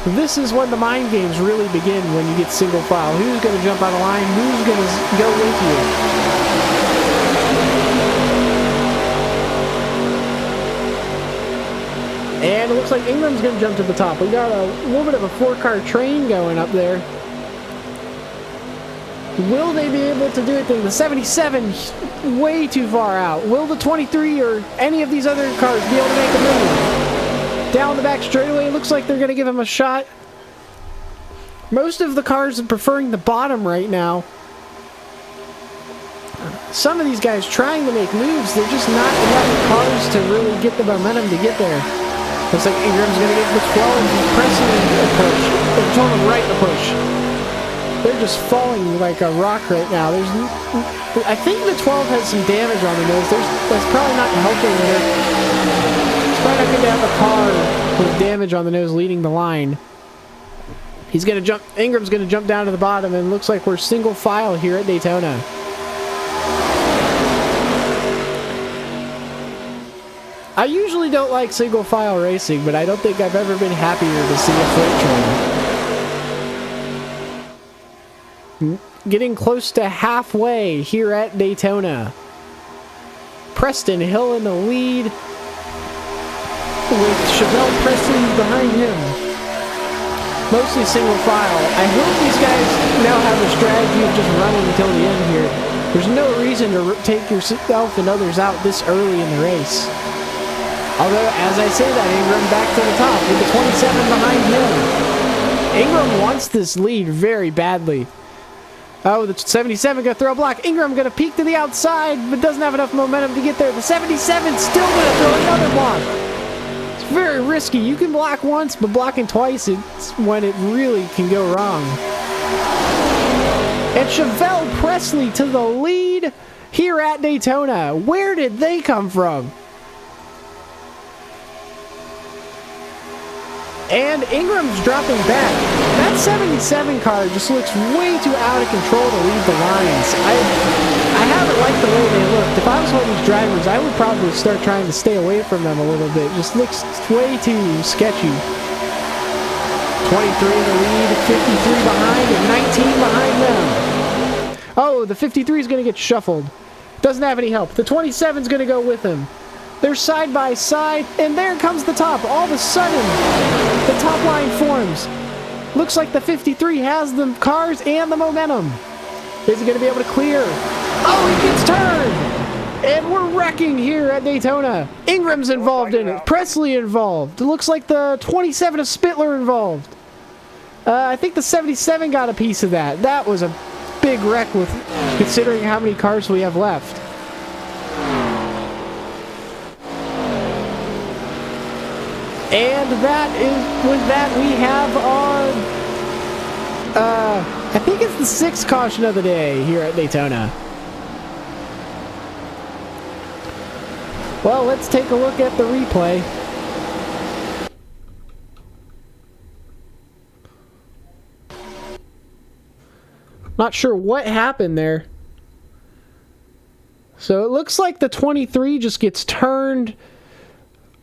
This is when the mind games really begin, when you get single file. Who's going to jump out of line? Who's going to go with you? And it looks like Ingram's going to jump to the top. We got a little bit of a 4-car train going up there. Will they be able to do it then? The 77, way too far out. Will the 23 or any of these other cars be able to make a move? Down the back straightaway, it looks like they're going to give him a shot. Most of the cars are preferring the bottom right now. Some of these guys trying to make moves, they're just not enough cars to really get the momentum to get there. Looks like Ingram's going to get the 12 and pressing a push. They're told him right to push. They're just falling like a rock right now. I think the 12 has some damage on the nose. That's probably not helping. It's probably not good to have a car with damage on the nose leading the line. He's going to jump. Ingram's going to jump down to the bottom, and it looks like we're single file here at Daytona. I usually don't like single file racing, but I don't think I've ever been happier to see a freight train. Getting close to halfway here at Daytona. Preston Hill in the lead, with Chevelle Preston behind him. Mostly single file. I hope these guys now have a strategy of just running until the end here. There's no reason to take yourself and others out this early in the race. Although, as I say that, Ingram back to the top with the 27 behind him. Ingram wants this lead very badly. Oh, the 77 going to throw a block. Ingram going to peek to the outside, but doesn't have enough momentum to get there. The 77 still going to throw another block. It's very risky. You can block once, but blocking twice, it's when it really can go wrong. And Chevelle Presley to the lead here at Daytona. Where did they come from? And Ingram's dropping back. That 77 car just looks way too out of control to lead the lines. I haven't liked the way they looked. If I was one of these drivers, I would probably start trying to stay away from them a little bit. Just looks way too sketchy. 23 in the lead, 53 behind, and 19 behind them. Oh, the 53 is going to get shuffled. Doesn't have any help. The 27 is going to go with him. They're side by side, and there comes the top. All of a sudden, the top line forms. Looks like the 53 has the cars and the momentum. Is he going to be able to clear? Oh, he gets turned! And we're wrecking here at Daytona. Ingram's involved in it. Presley involved. It looks like the 27 of Spittler involved. I think the 77 got a piece of that. That was a big wreck with considering how many cars we have left. And that is, with that, we have our, I think it's the 6th caution of the day here at Daytona. Well, let's take a look at the replay. Not sure what happened there. So it looks like the 23 just gets turned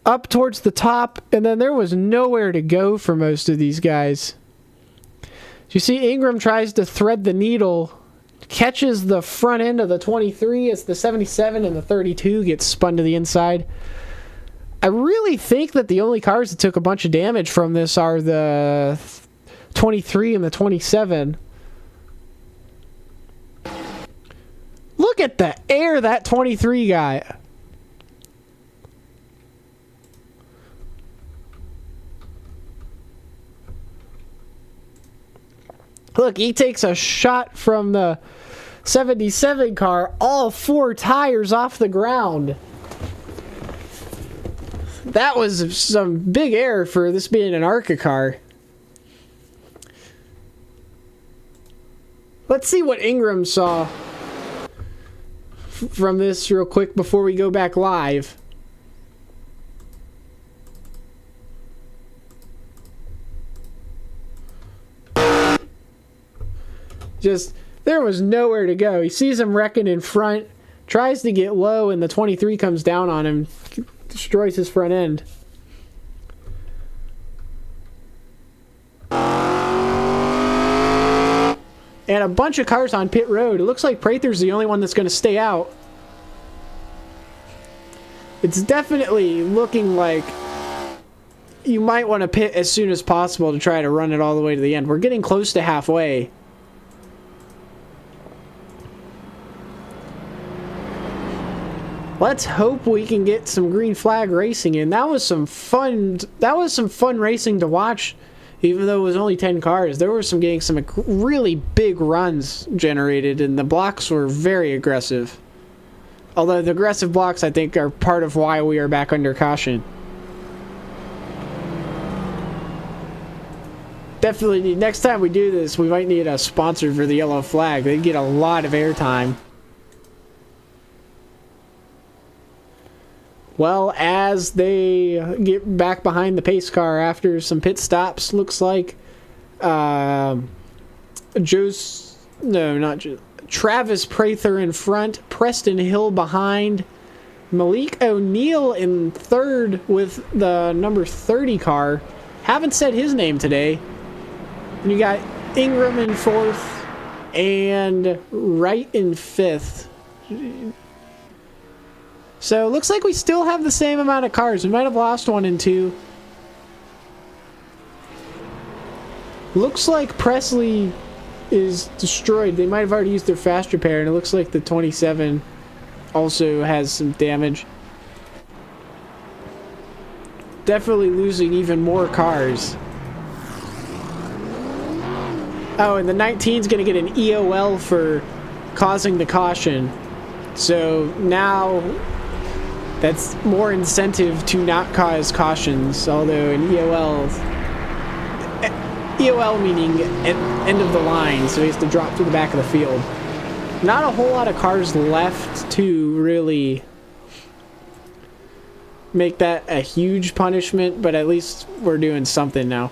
up towards the top, and then there was nowhere to go for most of these guys. You see Ingram tries to thread the needle, catches the front end of the 23 as the 77 and the 32 gets spun to the inside. I really think that the only cars that took a bunch of damage from this are the 23 and the 27. Look at the air that 23 guy. Look, he takes a shot from the 77 car, all 4 tires off the ground. That was some big air for this being an ARCA car. Let's see what Ingram saw from this real quick before we go back live. Just, there was nowhere to go. He sees him wrecking in front, tries to get low, and the 23 comes down on him, destroys his front end. And a bunch of cars on pit road. It looks like Prather's the only one that's going to stay out. It's definitely looking like you might want to pit as soon as possible to try to run it all the way to the end. We're getting close to halfway. Let's hope we can get some green flag racing in. That was some fun racing to watch. Even though it was only 10 cars, there were getting some really big runs generated, and the blocks were very aggressive. Although the aggressive blocks, I think, are part of why we are back under caution. Definitely, next time we do this, we might need a sponsor for the yellow flag. They get a lot of airtime. Well, as they get back behind the pace car after some pit stops, looks like Travis Prather in front, Preston Hill behind, Malik O'Neill in third with the number 30 car. Haven't said his name today. And you got Ingram in fourth and Wright in fifth. So, it looks like we still have the same amount of cars. We might have lost one and two. Looks like Presley is destroyed. They might have already used their fast repair, and it looks like the 27 also has some damage. Definitely losing even more cars. Oh, and the 19 is going to get an EOL for causing the caution. So, now that's more incentive to not cause cautions, although an EOL meaning end of the line, so he has to drop to the back of the field. Not a whole lot of cars left to really make that a huge punishment, but at least we're doing something now.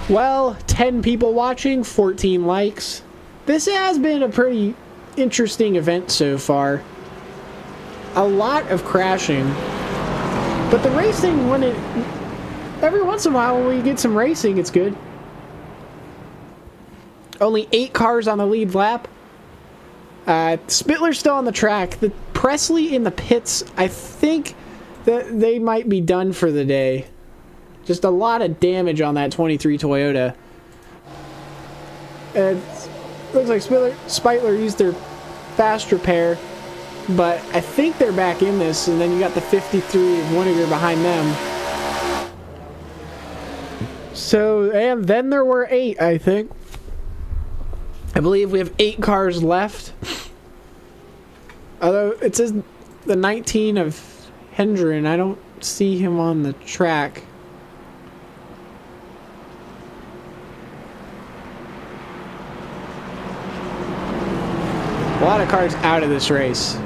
Well, 10 people watching, 14 likes. This has been a pretty interesting event so far. A lot of crashing. But the racing, every once in a while when we get some racing, it's good. Only 8 cars on the lead lap. Spittler's still on the track. The Presley in the pits, I think that they might be done for the day. Just a lot of damage on that 23 Toyota. Looks like Spitler used their fast repair, but I think they're back in this, and then you got the 53 of Winiger behind them. So, and then there were 8, I think. I believe we have 8 cars left. Although it says the 19 of Hendren, I don't see him on the track. A lot of cars out of this race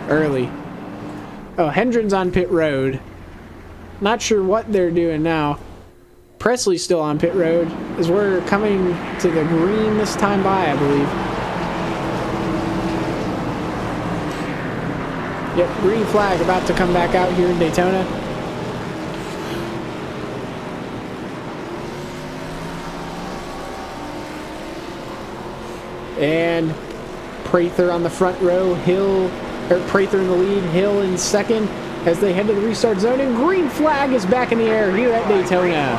early. Oh, Hendren's on pit road. Not sure what they're doing now. Presley's still on pit road as we're coming to the green this time by, I believe. Yep, green flag about to come back out here in Daytona. And Prather on the front row, Prather in the lead, Hill in second as they head to the restart zone, and green flag is back in the air here at Daytona.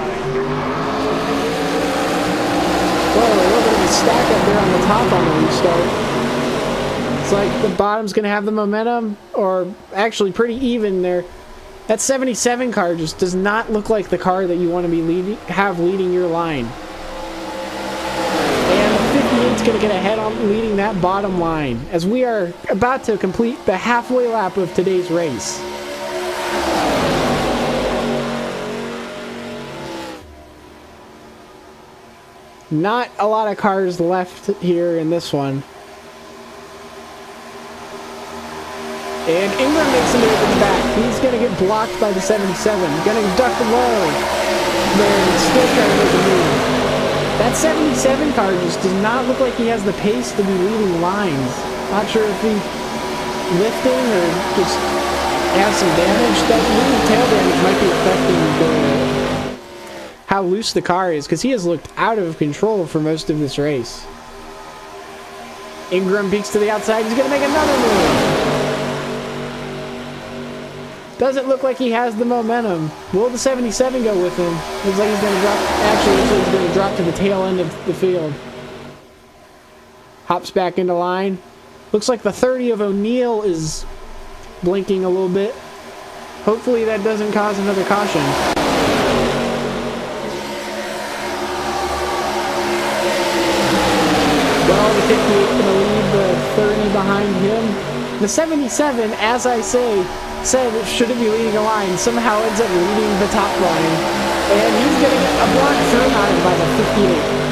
Whoa, a little bit of a stack up there on the top on the restart. It's like the bottom's going to have the momentum, or actually pretty even there. That 77 car just does not look like the car that you want to be leading your line. It's going to get ahead on leading that bottom line as we are about to complete the halfway lap of today's race. Not a lot of cars left here in this one. And Ingram makes a move in the back. He's going to get blocked by the 77. Going to duck low. They're still trying to make a move. That 77 car just does not look like he has the pace to be leading lines. Not sure if he's lifting or just has some damage. That leading tail damage might be affecting how loose the car is, because he has looked out of control for most of this race. Ingram peeks to the outside. He's going to make another move. Doesn't look like he has the momentum. Will the 77 go with him? Looks like he's going to drop. Actually, looks like he's going to drop to the tail end of the field. Hops back into line. Looks like the 30 of O'Neal is blinking a little bit. Hopefully that doesn't cause another caution. Well, the 58 going to lead the 30 behind him. The 77, as I said it shouldn't be leading a line, somehow ends up leading the top line. And he's going to get a block through by the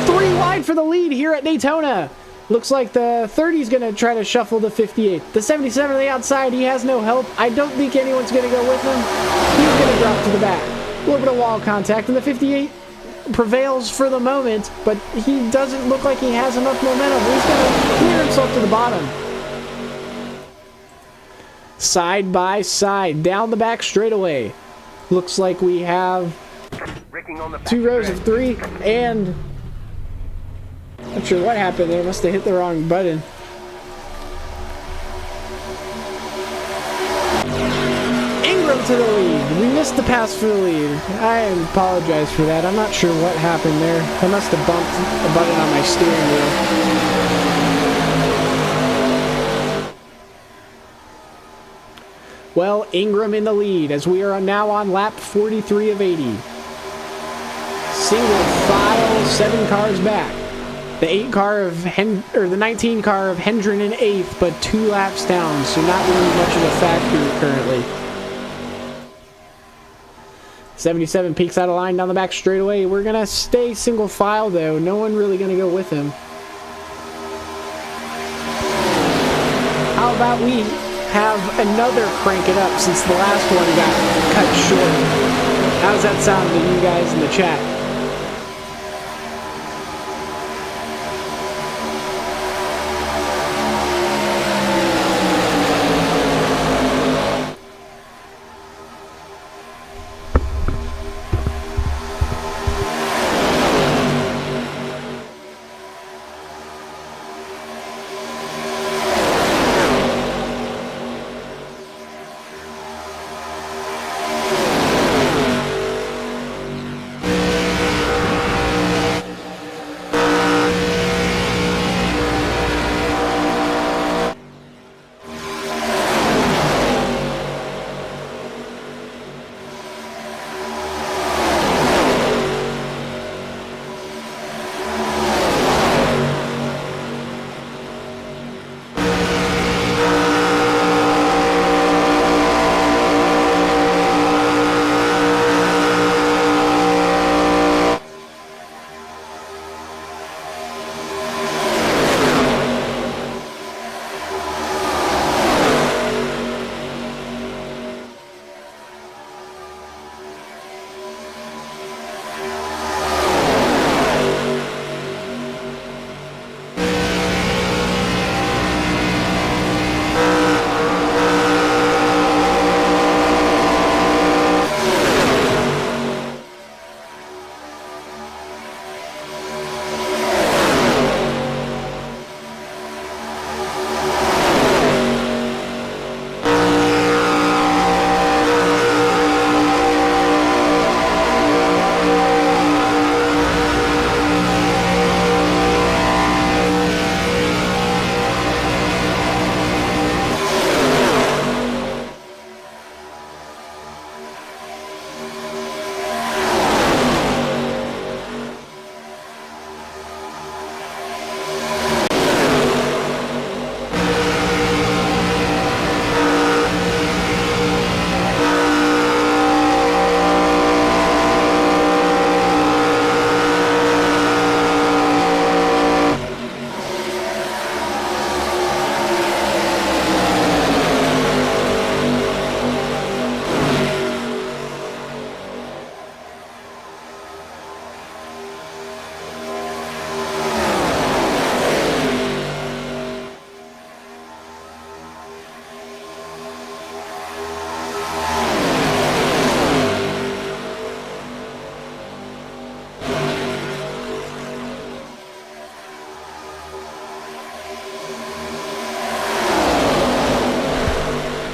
58. 3 wide for the lead here at Daytona. Looks like the 30 is going to try to shuffle the 58. The 77 on the outside, he has no help. I don't think anyone's going to go with him. He's going to drop to the back. A little bit of wall contact, and the 58 prevails for the moment, but he doesn't look like he has enough momentum. He's going to clear himself to the bottom. Side by side, down the back straightaway. Looks like we have 2 rows of 3, and not sure what happened there. Must have hit the wrong button. Ingram to the lead. We missed the pass for the lead. I apologize for that. I'm not sure what happened there. I must have bumped a button on my steering wheel. Well, Ingram in the lead as we are now on lap 43 of 80. Single file, 7 cars back. The 19 car of Hendren in 8th, but 2 laps down, so not really much of a factor currently. 77 peeks out of line down the back straightaway. We're gonna stay single file though. No one really gonna go with him. How about we have another crank it up since the last one got cut short? How's that sound to you guys in the chat?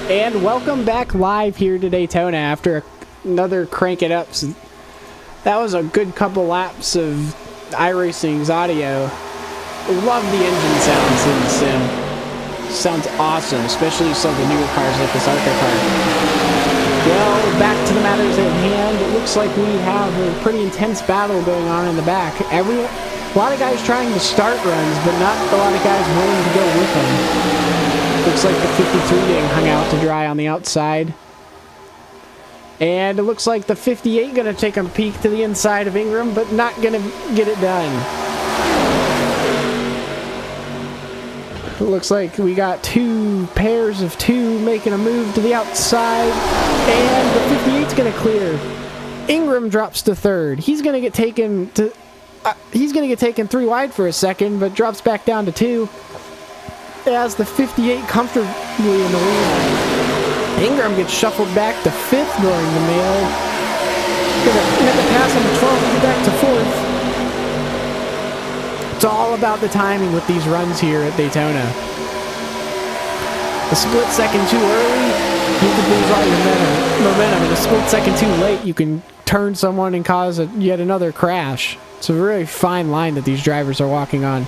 And welcome back live here to Daytona after another Crank It Up. That was a good couple laps of iRacing's audio. Love the engine sounds in the sim. Sounds awesome, especially some of the newer cars like this ARCA car. Well, back to the matters at hand. It looks like we have a pretty intense battle going on in the back. A lot of guys trying to start runs, but not a lot of guys willing to go with them. Looks like the 53 getting hung out to dry on the outside. And it looks like the 58 going to take a peek to the inside of Ingram, but not going to get it done. It looks like we got two pairs of two making a move to the outside, and the 58's going to clear. Ingram drops to third. He's going to get taken three wide for a second, but drops back down to two as the 58 comfortably in the lead. Ingram gets shuffled back to fifth during the mail. Gonna make a pass on the 12 and get back to fourth. It's all about the timing with these runs here at Daytona. A split second too early, you could lose all your momentum. And a split second too late, you can turn someone and cause yet another crash. It's a very fine line that these drivers are walking on.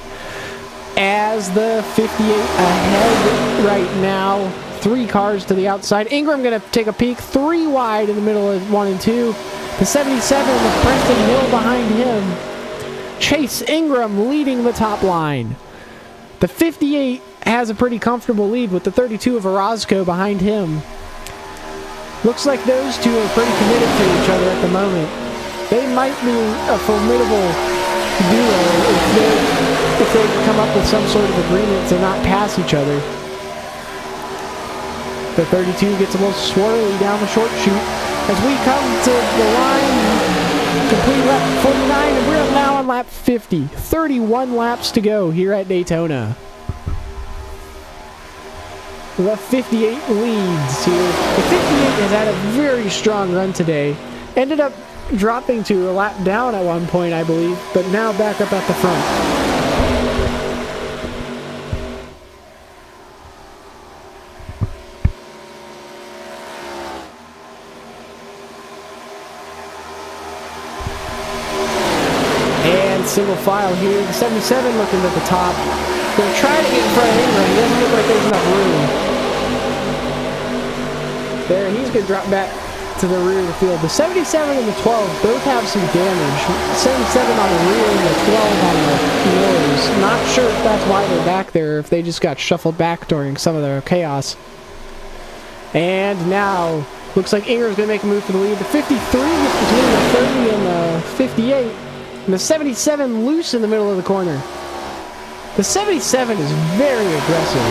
As the 58 ahead right now, three cars to the outside. Ingram going to take a peek, three wide in the middle of 1 and 2. The 77 with Preston Hill behind him. Chase Ingram leading the top line. The 58 has a pretty comfortable lead with the 32 of Orozco behind him. Looks like those two are pretty committed to each other at the moment. They might be a formidable duo if they come up with some sort of agreement to not pass each other. The 32 gets a little swirly down the short chute as we come to the line. Complete lap 49, and we're now on lap 50. 31 laps to go here at Daytona. The 58 leads here. The 58 has had a very strong run today. Ended up dropping to a lap down at one point, I believe, but now back up at the front. Single file here. The 77 looking at the top. Going to try to get in front of Ingram. It doesn't look like there's enough room. There, he's going to drop back to the rear of the field. The 77 and the 12 both have some damage. The 77 on the rear and the 12 on the nose. Not sure if that's why they're back there, if they just got shuffled back during some of their chaos. And now, looks like Ingram's going to make a move for the lead. The 53 gets between the 30 and the 58. And the 77 loose in the middle of the corner. The 77 is very aggressive.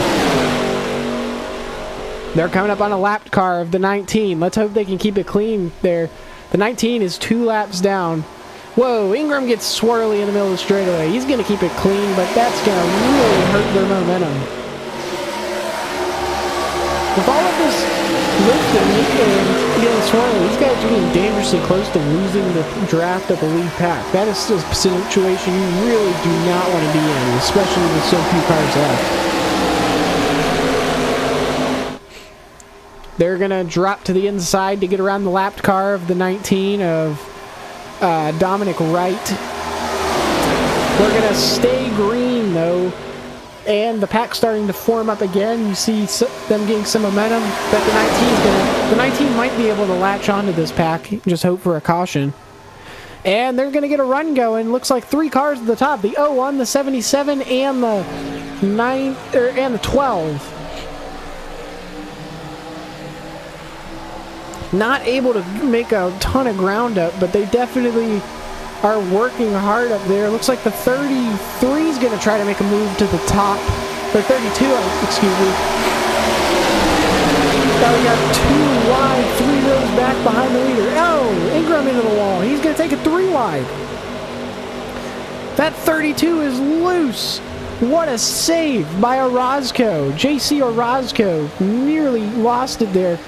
They're coming up on a lapped car of the 19. Let's hope they can keep it clean there. The 19 is 2 laps down. Whoa, Ingram gets swirly in the middle of the straightaway. He's going to keep it clean, but that's going to really hurt their momentum. With all of this lifting and getting swirly, these guys are getting dangerously close to losing the draft of the lead pack. That is a situation you really do not want to be in, especially with so few cars left. They're going to drop to the inside to get around the lapped car of the 19 of Dominic Wright. We're going to stay green, though. And the pack's starting to form up again. You see them getting some momentum. But the 19 might be able to latch onto this pack. Just hope for a caution. And they're going to get a run going. Looks like 3 cars at the top: the 01, the 77, and the 12. Not able to make a ton of ground up, but they definitely are working hard up there. Looks like the 33 is going to try to make a move to the top. Or 32, excuse me. Now we got 2 wide, 3 rows back behind the leader. Oh, Ingram into the wall. He's going to take it 3 wide. That 32 is loose. What a save by Orozco. JC Orozco nearly lost it there.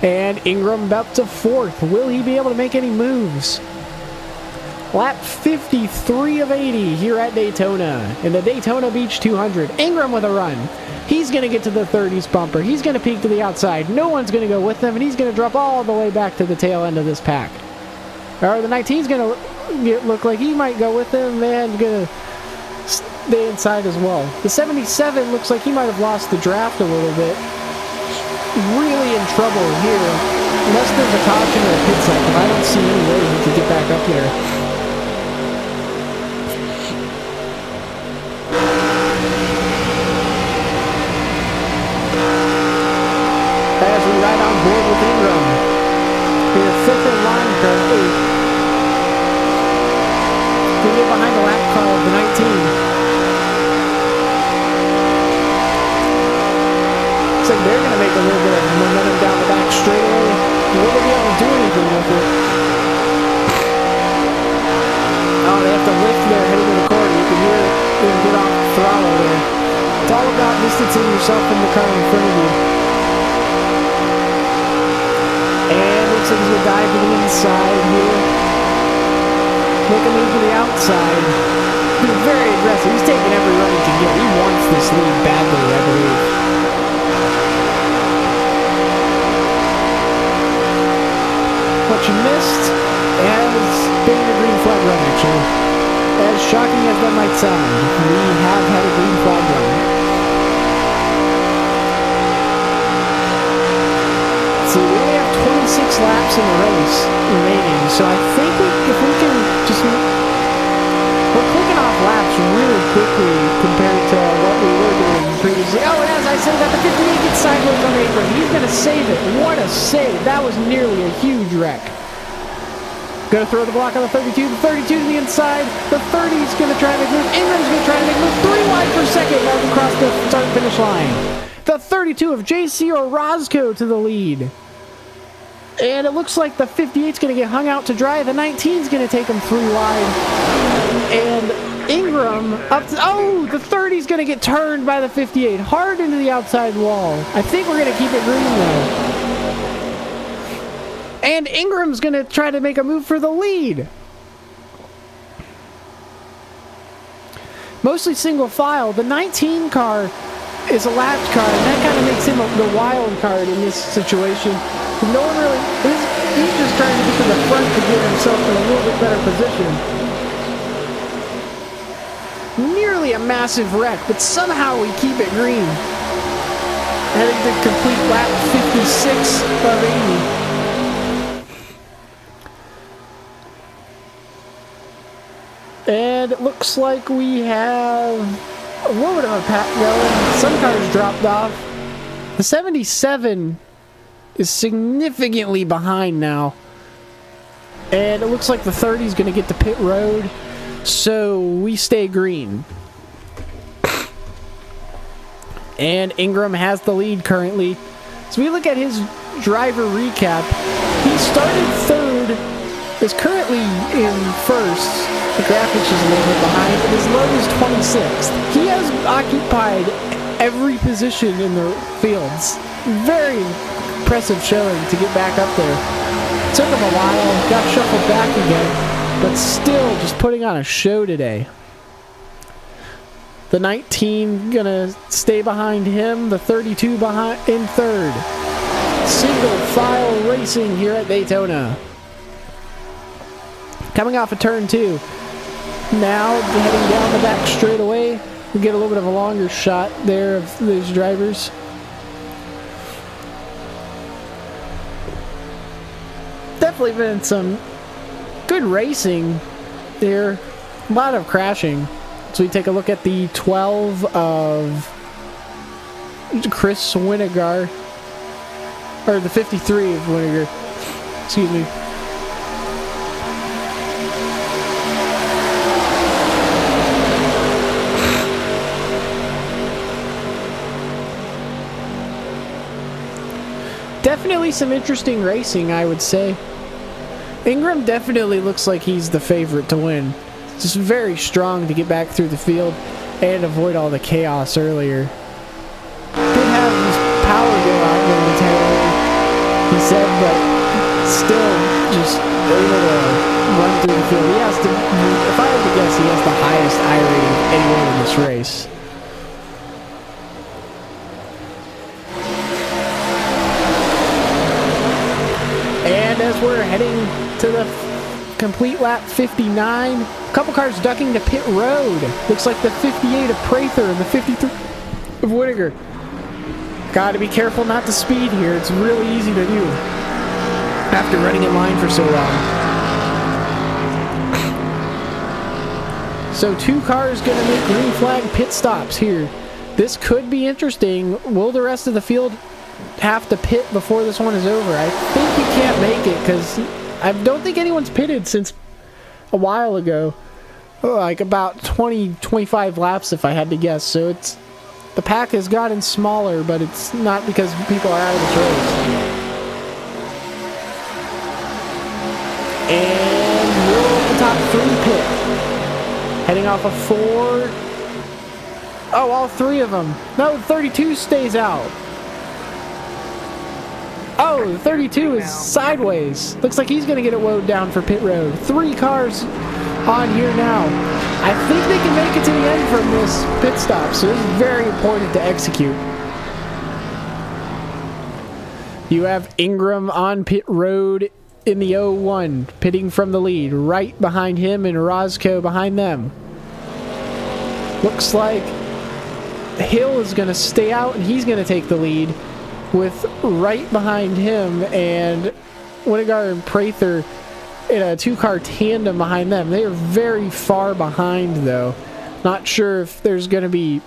And Ingram up to 4th. Will he be able to make any moves? Lap 53 of 80 here at Daytona in the Daytona Beach 200. Ingram with a run. He's going to get to the 30s bumper. He's going to peek to the outside. No one's going to go with him, and he's going to drop all the way back to the tail end of this pack. Or the 19's going to look like he might go with him, and going to the inside as well. The 77 looks like he might have lost the draft a little bit. Really in trouble here. Unless there's a caution or a pit cycle, I don't see any way he could get back up there. As we ride on board with Ingram. We're fifth in line currently. We get behind the lap car of the 19. Looks like they're going to make a little bit of momentum down the back straightaway. Will they be able to do anything with it? Oh, they have to lift there heading to the corner. You can hear it get off the throttle there. It's all about distancing yourself from the car in front of you. And looks like he's going to dive to the inside here. Make a move to the outside. He's very aggressive. He's taking every run he can get. He wants this lead badly, I believe. What you missed has been a green flag run, actually. As shocking as that might sound, we have had a green flag run. See, we only have 26 laps in the race remaining, so I think if we can just... We're clicking off laps really quickly compared to what we were doing previously. Oh, and as I say that, the 58 gets sideways on the apron. He's going to save it. What a save. That was nearly a huge wreck. Going to throw the block on the 32. The 32 to the inside. The 30 is going to try to make move. Ingram's going to try to make move. 3 wide per second as we cross the start-finish line. The 32 of JC Orozco to the lead. And it looks like the 58 is going to get hung out to dry. The 19 is going to take him 3 wide. And Ingram up to, oh, the 30 is going to get turned by the 58 hard into the outside wall. I think we're going to keep it green though. And Ingram's going to try to make a move for the lead. Mostly single file. The 19 car is a lapped car, and that kind of makes him the wild card in this situation. No one really, he's just trying to get to the front to get himself in a little bit better position. Nearly a massive wreck, but somehow we keep it green. Heading to complete lap 56 of 80. And it looks like we have a little bit of a pack going. Some cars dropped off. The 77 is significantly behind now. And it looks like the 30 is going to get to pit road. So we stay green. And Ingram has the lead currently. So we look at his driver recap. He started third, is currently in first. The graphics is a little bit behind, but his low is 26th. He has occupied every position in the fields. Very impressive showing to get back up there. Took him a while, got shuffled back again, but still just putting on a show today. The 19 gonna stay behind him, the 32 behind in third. Single file racing here at Daytona. Coming off of turn 2. Now heading down the back straightaway. We get a little bit of a longer shot there of these drivers. Definitely been some good racing there. A lot of crashing. So we take a look at the 12 of Chris Winigar. Or the 53 of Winigar. Excuse me. Definitely some interesting racing, I would say. Ingram definitely looks like he's the favorite to win. Just very strong to get back through the field and avoid all the chaos earlier. Did have his power go out momentarily, he said, but still just able to run through the field. He has to, if I had to guess, he has the highest I rating of anyone in this race. And as we're heading to the complete lap 59. A couple cars ducking to pit road. Looks like the 58 of Prather and the 53 of Whittaker. Got to be careful not to speed here. It's really easy to do after running in line for so long. So 2 cars going to make green flag pit stops here. This could be interesting. Will the rest of the field have to pit before this one is over? I think you can't make it because I don't think anyone's pitted since a while ago. Like about 20-25 laps if I had to guess. So the pack has gotten smaller, but it's not because people are out of the race. And we're the top 3 pit. Heading off of 4. Oh, all 3 of them. No, 32 stays out. Oh, 32 is sideways. Looks like he's going to get it woed down for pit road. 3 cars on here now. I think they can make it to the end from this pit stop, so this is very important to execute. You have Ingram on pit road in the 01, pitting from the lead. Right behind him and Roscoe behind them. Looks like Hill is going to stay out and he's going to take the lead with right behind him and Winnegar and Prather in a 2-car tandem behind them. They are very far behind though. Not sure if there's going to be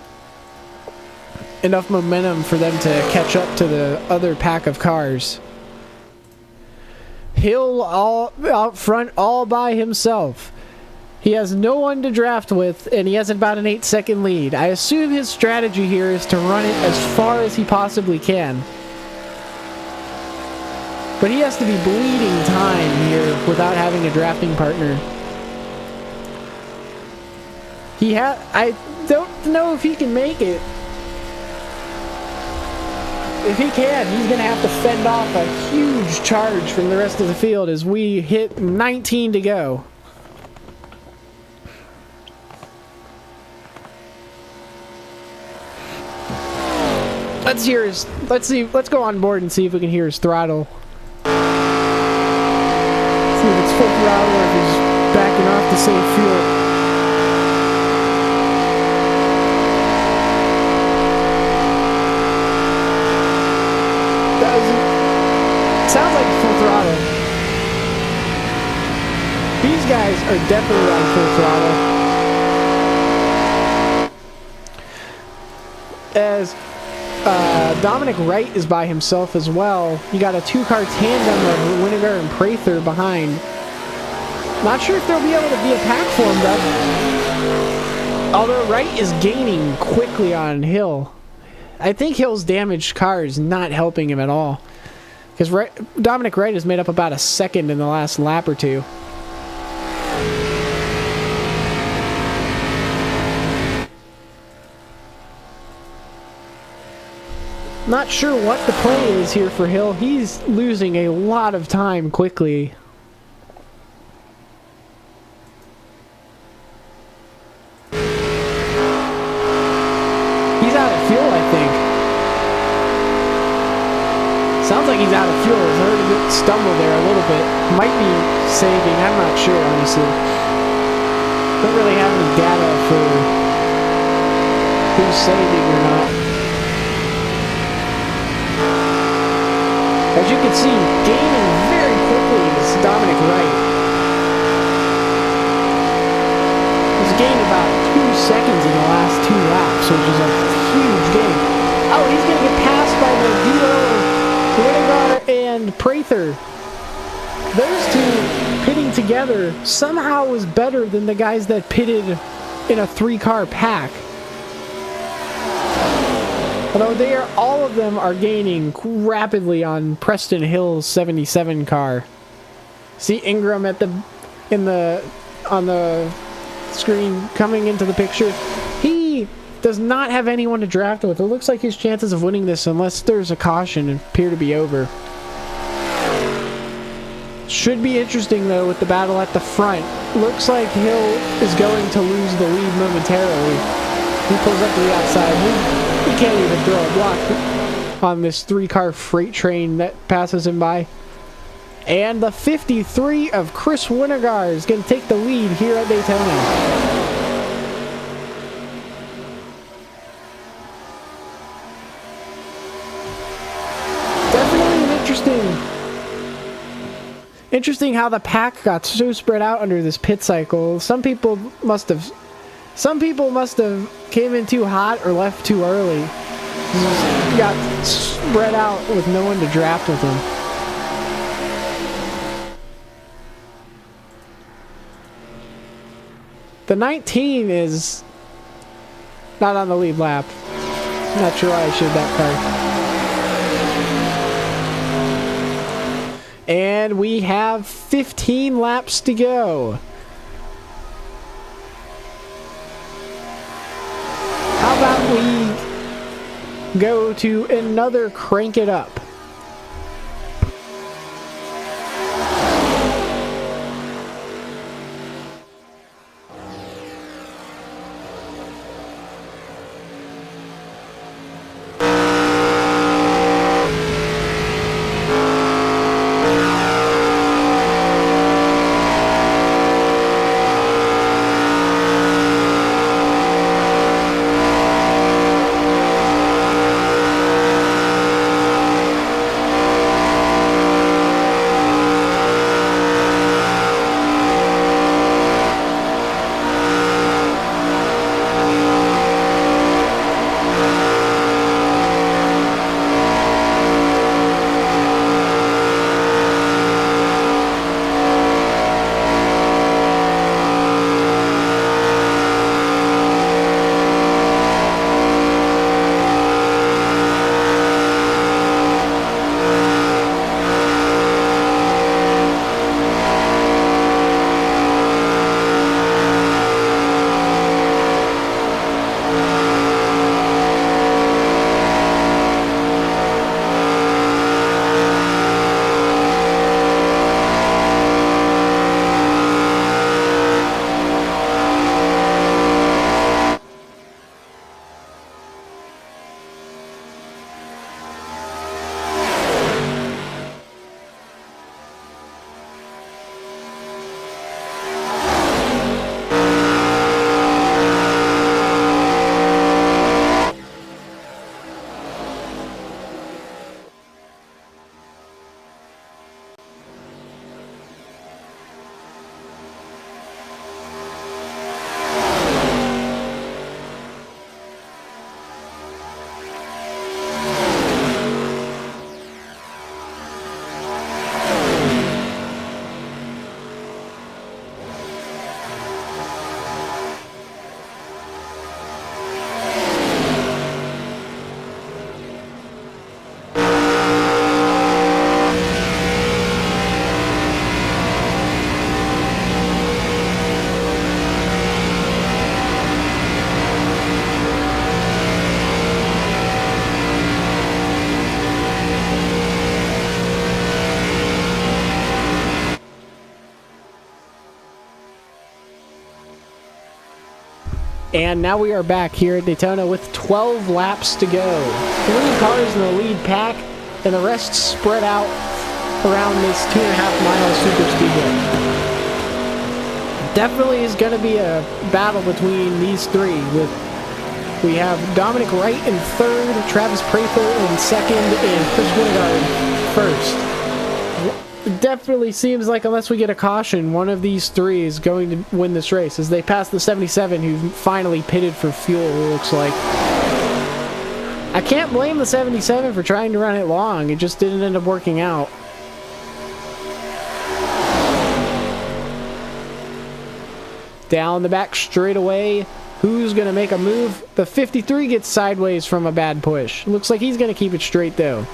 enough momentum for them to catch up to the other pack of cars. Hill all out front all by himself. He has no one to draft with, and he has about an 8-second lead. I assume his strategy here is to run it as far as he possibly can. But he has to be bleeding time here without having a drafting partner. I don't know if he can make it. If he can, he's going to have to fend off a huge charge from the rest of the field as we hit 19 to go. Let's go on board and see if we can hear his throttle. See if it's full throttle or if he's backing off to save fuel. Sounds like full throttle. These guys are definitely on full throttle. As Dominic Wright is by himself as well. You got a 2-car tandem of Winnegar and Prather behind. Not sure if there'll be able to be a pack formed up. Although Wright is gaining quickly on Hill. I think Hill's damaged car is not helping him at all. Because Dominic Wright has made up about a second in the last lap or 2. Not sure what the play is here for Hill. He's losing a lot of time quickly. He's out of fuel, I think. Sounds like he's out of fuel. I heard a bit stumble there a little bit. Might be saving. I'm not sure, honestly. Don't really have any data for who's saving or not. As you can see, gaining very quickly is Dominic Wright. He's gained about 2 seconds in the last 2 laps, which is a huge gain. Oh, he's going to get passed by the duo of Winnegar and Prather. Those 2 pitting together somehow was better than the guys that pitted in a 3-car pack. Although all of them are gaining rapidly on Preston Hill's 77 car. See Ingram on the screen coming into the picture. He does not have anyone to draft with. It looks like his chances of winning this, unless there's a caution, appear to be over. Should be interesting though with the battle at the front. Looks like Hill is going to lose the lead momentarily. He pulls up to the outside. He can't even throw a block on this 3-car freight train that passes him by. And the 53 of Chris Wintergard is going to take the lead here at Daytona. Interesting how the pack got so spread out under this pit cycle. Some people must have came in too hot or left too early. Just got spread out with no one to draft with them. The 19 is not on the lead lap. Not sure why I showed that car. And we have 15 laps to go. How about we go to another crank it up? And now we are back here at Daytona with 12 laps to go. 3 cars in the lead pack, and the rest spread out around this 2.5-mile super speedway. Definitely is going to be a battle between these three. We have Dominic Wright in third, Travis Prather in second, and Chris Wintergard first. It definitely seems like unless we get a caution, one of these three is going to win this race as they pass the 77 who finally pitted for fuel, it looks like. I can't blame the 77 for trying to run it long. It just didn't end up working out. Down the back straightaway. Who's going to make a move? The 53 gets sideways from a bad push. Looks like he's going to keep it straight though.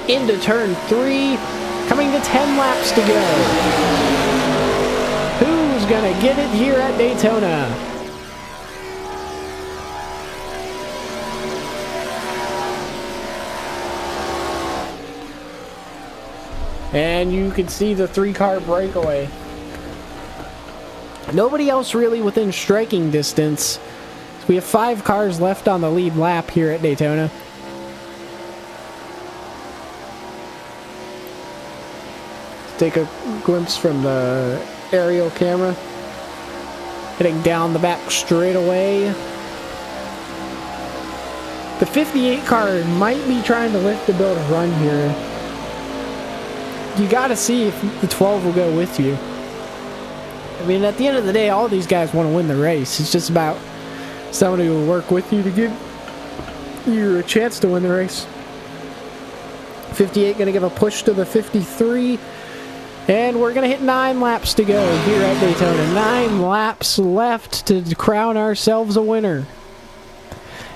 Into turn 3, coming to 10 laps to go. Who's gonna get it here at Daytona? And you can see the 3-car breakaway. Nobody else really within striking distance. We have 5 cars left on the lead lap here at Daytona. take a glimpse from the aerial camera. Heading down the back straightaway. The 58 car might be trying to lift to build a run here. You gotta see if the 12 will go with you. I mean, at the end of the day, all these guys want to win the race. It's just about someone who will work with you to give you a chance to win the race. 58 going to give a push to the 53. And we're going to hit 9 laps to go here at Daytona. 9 laps left to crown ourselves a winner.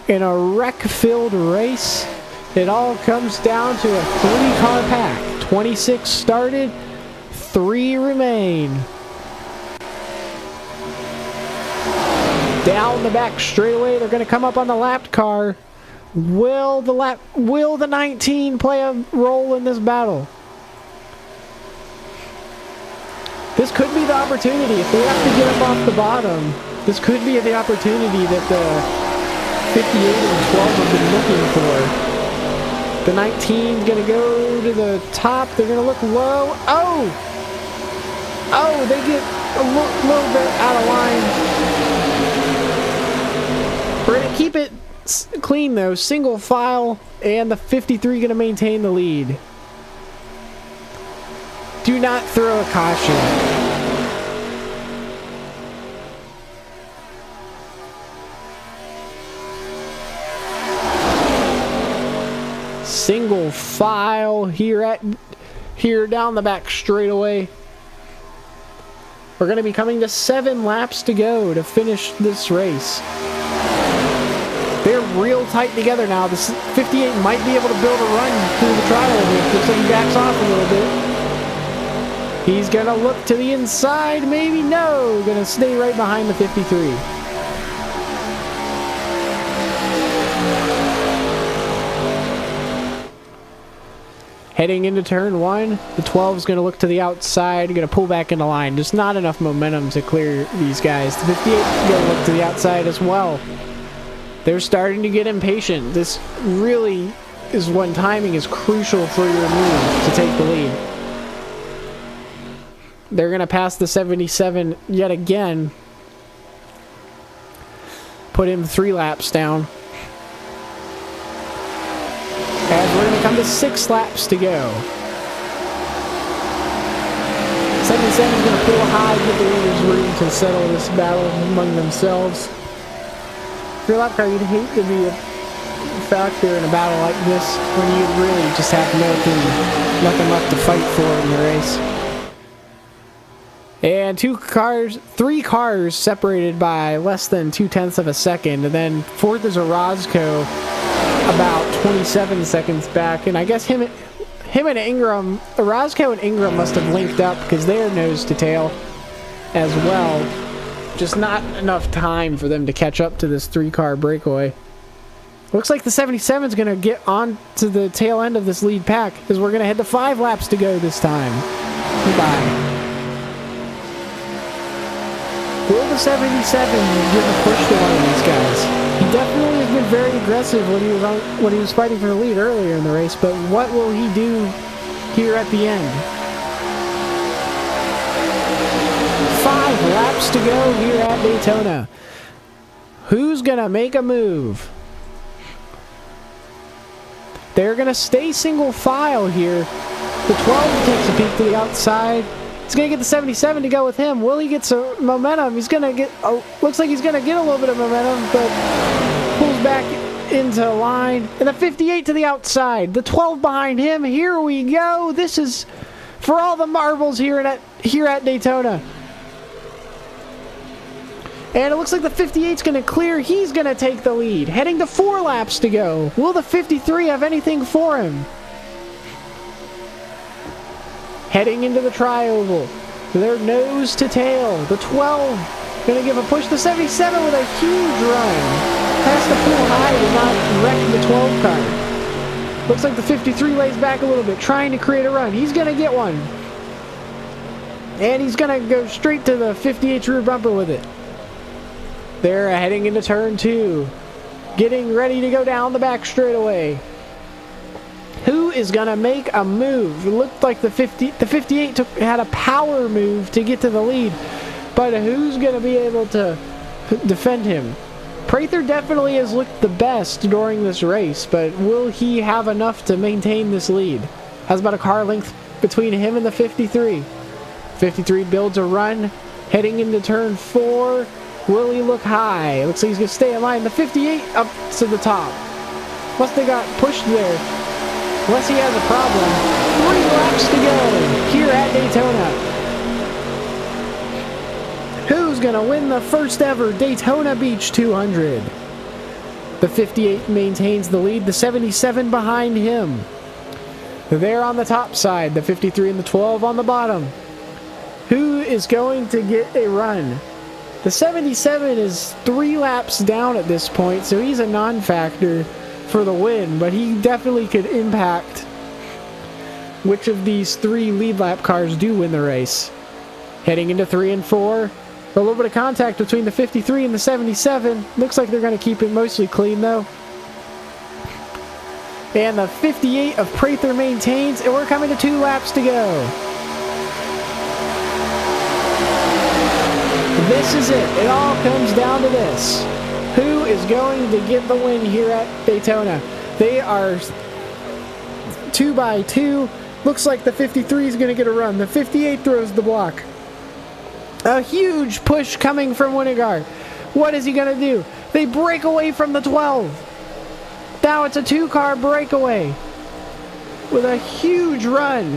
In a wreck-filled race, it all comes down to a 3-car pack. 26 started, 3 remain. Down the back straightaway, they're going to come up on the lapped car. Will the 19 play a role in this battle? This could be the opportunity. If they have to get up off the bottom, this could be the opportunity that the 58 and 12 have been looking for. The 19 is going to go to the top. They're going to look low. Oh, they get a little bit out of line. We're going to keep it clean though, single file, and the 53 going to maintain the lead. Do not throw a caution. Single file here down the back straightaway. We're going to be coming to 7 laps to go to finish this race. They're real tight together now. This 58 might be able to build a run through the trial here. Looks like he backs off a little bit. He's going to look to the inside. Maybe no. Going to stay right behind the 53. Heading into turn 1, the 12 is going to look to the outside. Going to pull back into line. Just not enough momentum to clear these guys. The 58 is going to look to the outside as well. They're starting to get impatient. This really is when timing is crucial for your move to take the lead. They're going to pass the 77 yet again. Put him 3 laps down. As we're going to come to 6 laps to go. 77 is going to pull high, give the leaders room to settle this battle among themselves. If you're a lap car, you'd hate to be a factor in a battle like this when you really just have nothing left to fight for in the race. And 3 cars separated by less than 0.2 of a second. And then 4th is a Roscoe about 27 seconds back. And I guess him and Ingram, Roscoe and Ingram must have linked up because they're nose to tail as well. Just not enough time for them to catch up to this 3-car breakaway. Looks like the 77 is going to get on to the tail end of this lead pack as we're going to head to 5 laps to go this time. Goodbye. Will the 77 give a push to one of these guys? He definitely has been very aggressive when he was fighting for the lead earlier in the race, but what will he do here at the end? 5 laps to go here at Daytona. Who's going to make a move? They're going to stay single file here. The 12 takes a peek to the outside. He's going to get the 77 to go with him. Will he get some momentum? He's going to get, looks like he's going to get a little bit of momentum, but pulls back into line. And the 58 to the outside. The 12 behind him. Here we go. This is for all the marbles here at Daytona. And it looks like the 58's going to clear. He's going to take the lead. Heading to 4 laps to go. Will the 53 have anything for him? Heading into the tri-oval. They're nose to tail. The 12 going to give a push. The 77 with a huge run. Has to pull high to not wreck the 12 car. Looks like the 53 lays back a little bit, trying to create a run. He's going to get one. And he's going to go straight to the 58's rear bumper with it. They're heading into turn 2. Getting ready to go down the back straightaway. Who Who is going to make a move? It looked like the 58 had a power move to get to the lead. But who's going to be able to defend him? Prather definitely has looked the best during this race, but will he have enough to maintain this lead? How's about a car length between him and the 53? 53 builds a run, heading into turn 4. Will he look high? Looks like he's going to stay in line. The 58 up to the top. Must have got pushed there. Unless he has a problem. 3 laps to go here at Daytona. Who's going to win the first ever Daytona Beach 200? The 58 maintains the lead, the 77 behind him. They're on the top side, the 53 and the 12 on the bottom. Who is going to get a run? The 77 is 3 laps down at this point, so he's a non-factor for the win, but he definitely could impact which of these 3 lead lap cars do win the race. Heading into 3 and 4. A little bit of contact between the 53 and the 77. Looks like they're going to keep it mostly clean, though. And the 58 of Prather maintains, and we're coming to 2 laps to go. This is it. It all comes down to this. Who is going to get the win here at Daytona? They are 2 by 2. Looks like the 53 is going to get a run. The 58 throws the block. A huge push coming from Winnegar. What is he going to do? They break away from the 12. Now it's a 2-car breakaway with a huge run.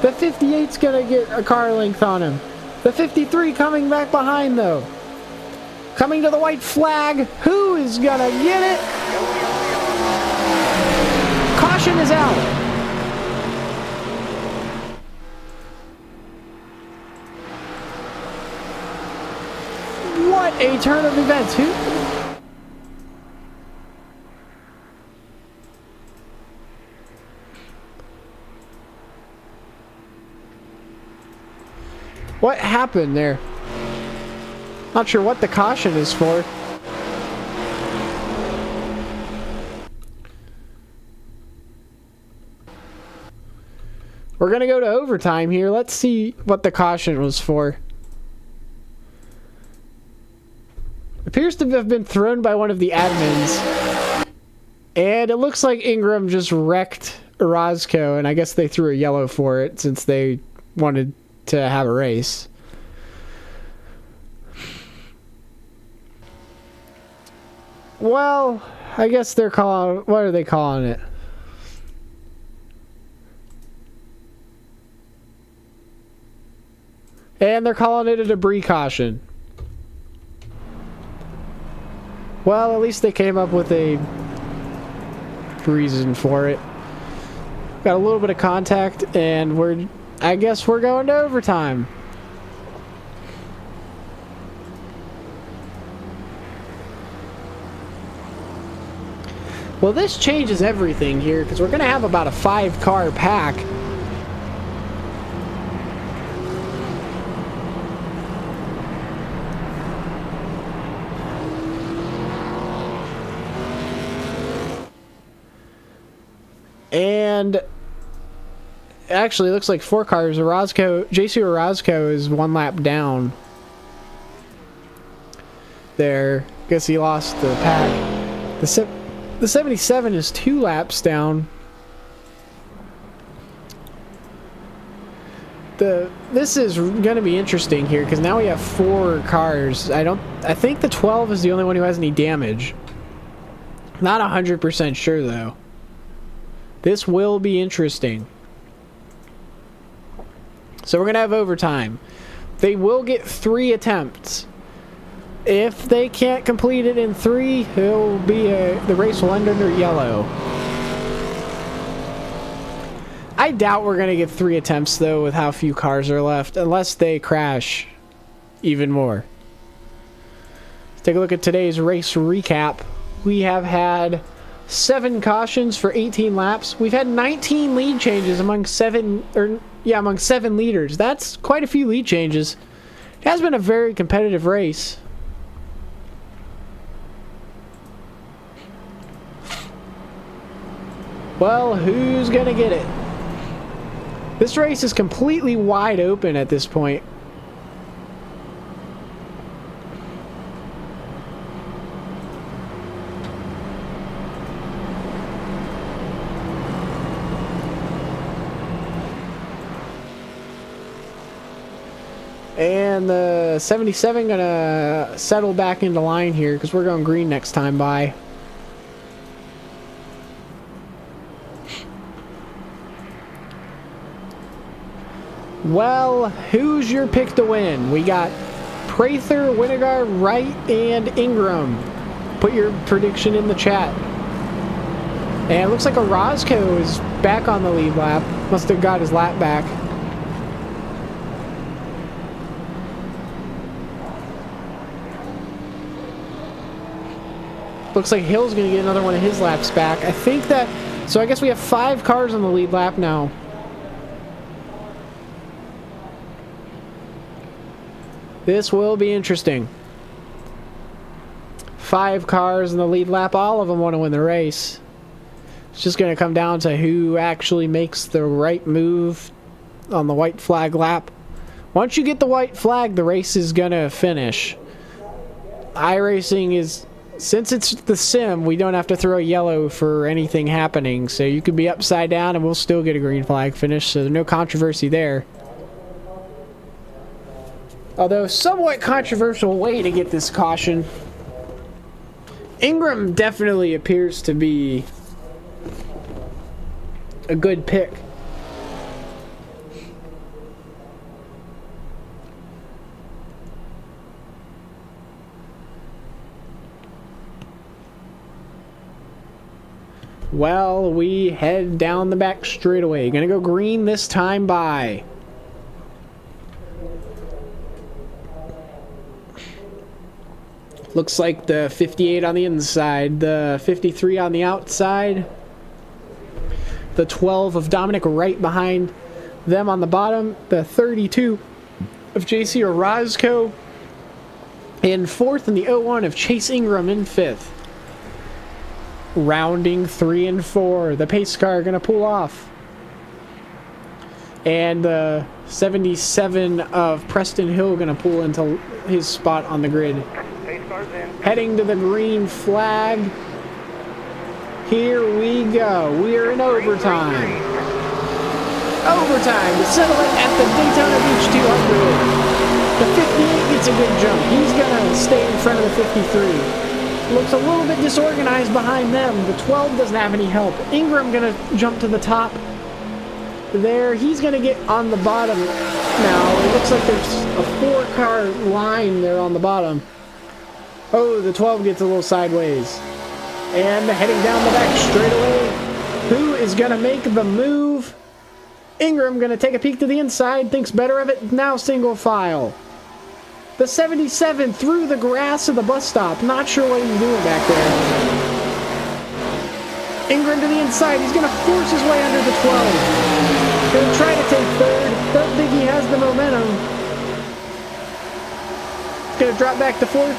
The 58's going to get a car length on him. The 53 coming back behind, though. Coming to the white flag. Who is going to get it? Caution is out. What a turn of events. Who? What happened there? Not sure what the caution is for. We're going to go to overtime here. Let's see what the caution was for. Appears to have been thrown by one of the admins. And it looks like Ingram just wrecked Orozco, and I guess they threw a yellow for it since they wanted to have a race. Well, I guess they're calling... What are they calling it? And they're calling it a debris caution. Well, at least they came up with a reason for it. Got a little bit of contact, and I guess we're going to overtime. Well, this changes everything here, because we're going to have about a 5-car pack. And actually, it looks like 4 cars. JC Orozco is 1 lap down. There. Guess he lost the pack. The 77 is 2 laps down. This is going to be interesting here because now we have 4 cars. I think the 12 is the only one who has any damage. Not 100% sure though. This will be interesting. So we're going to have overtime. They will get 3 attempts. If they can't complete it in 3, the race will end under yellow. I doubt we're going to get 3 attempts, though, with how few cars are left, unless they crash even more. Let's take a look at today's race recap. We have had 7 cautions for 18 laps. We've had 19 lead changes among 7 leaders. That's quite a few lead changes. It has been a very competitive race. Well, who's gonna get it? This race is completely wide open at this point. And the 77 gonna settle back into line here because we're going green next time by. Well, who's your pick to win? We got Prather, Winnegar, Wright, and Ingram. Put your prediction in the chat. And it looks like a Roscoe is back on the lead lap. Must have got his lap back. Looks like Hill's going to get another one of his laps back. I think that... So I guess we have 5 cars on the lead lap now. This will be interesting. 5 cars in the lead lap. All of them want to win the race. It's just going to come down to who actually makes the right move on the white flag lap. Once you get the white flag, the race is going to finish. iRacing is... Since it's the sim, we don't have to throw a yellow for anything happening. So you could be upside down and we'll still get a green flag finish. So there's no controversy there. Although, somewhat controversial way to get this caution. Ingram definitely appears to be a good pick. Well, we head down the back straightaway. Gonna go green this time by. Looks like the 58 on the inside, the 53 on the outside, the 12 of Dominic right behind them on the bottom, the 32 of JC Orozco in 4th, and the 01 of Chase Ingram in 5th. Rounding 3 and 4, the pace car going to pull off. And the 77 of Preston Hill going to pull into his spot on the grid. Heading to the green flag. Here we go. We are in overtime. Overtime to settle it at the Daytona Beach 200. The 58 gets a good jump. He's going to stay in front of the 53. Looks a little bit disorganized behind them. The 12 doesn't have any help. Ingram going to jump to the top there. He's going to get on the bottom now. It looks like there's a 4-car line there on the bottom. Oh, the 12 gets a little sideways. And heading down the back straightaway. Who is going to make the move? Ingram going to take a peek to the inside. Thinks better of it. Now single file. The 77 through the grass of the bus stop. Not sure what he's doing back there. Ingram to the inside. He's going to force his way under the 12. Going to try to take 3rd. Don't think he has the momentum. Going to drop back to 4th.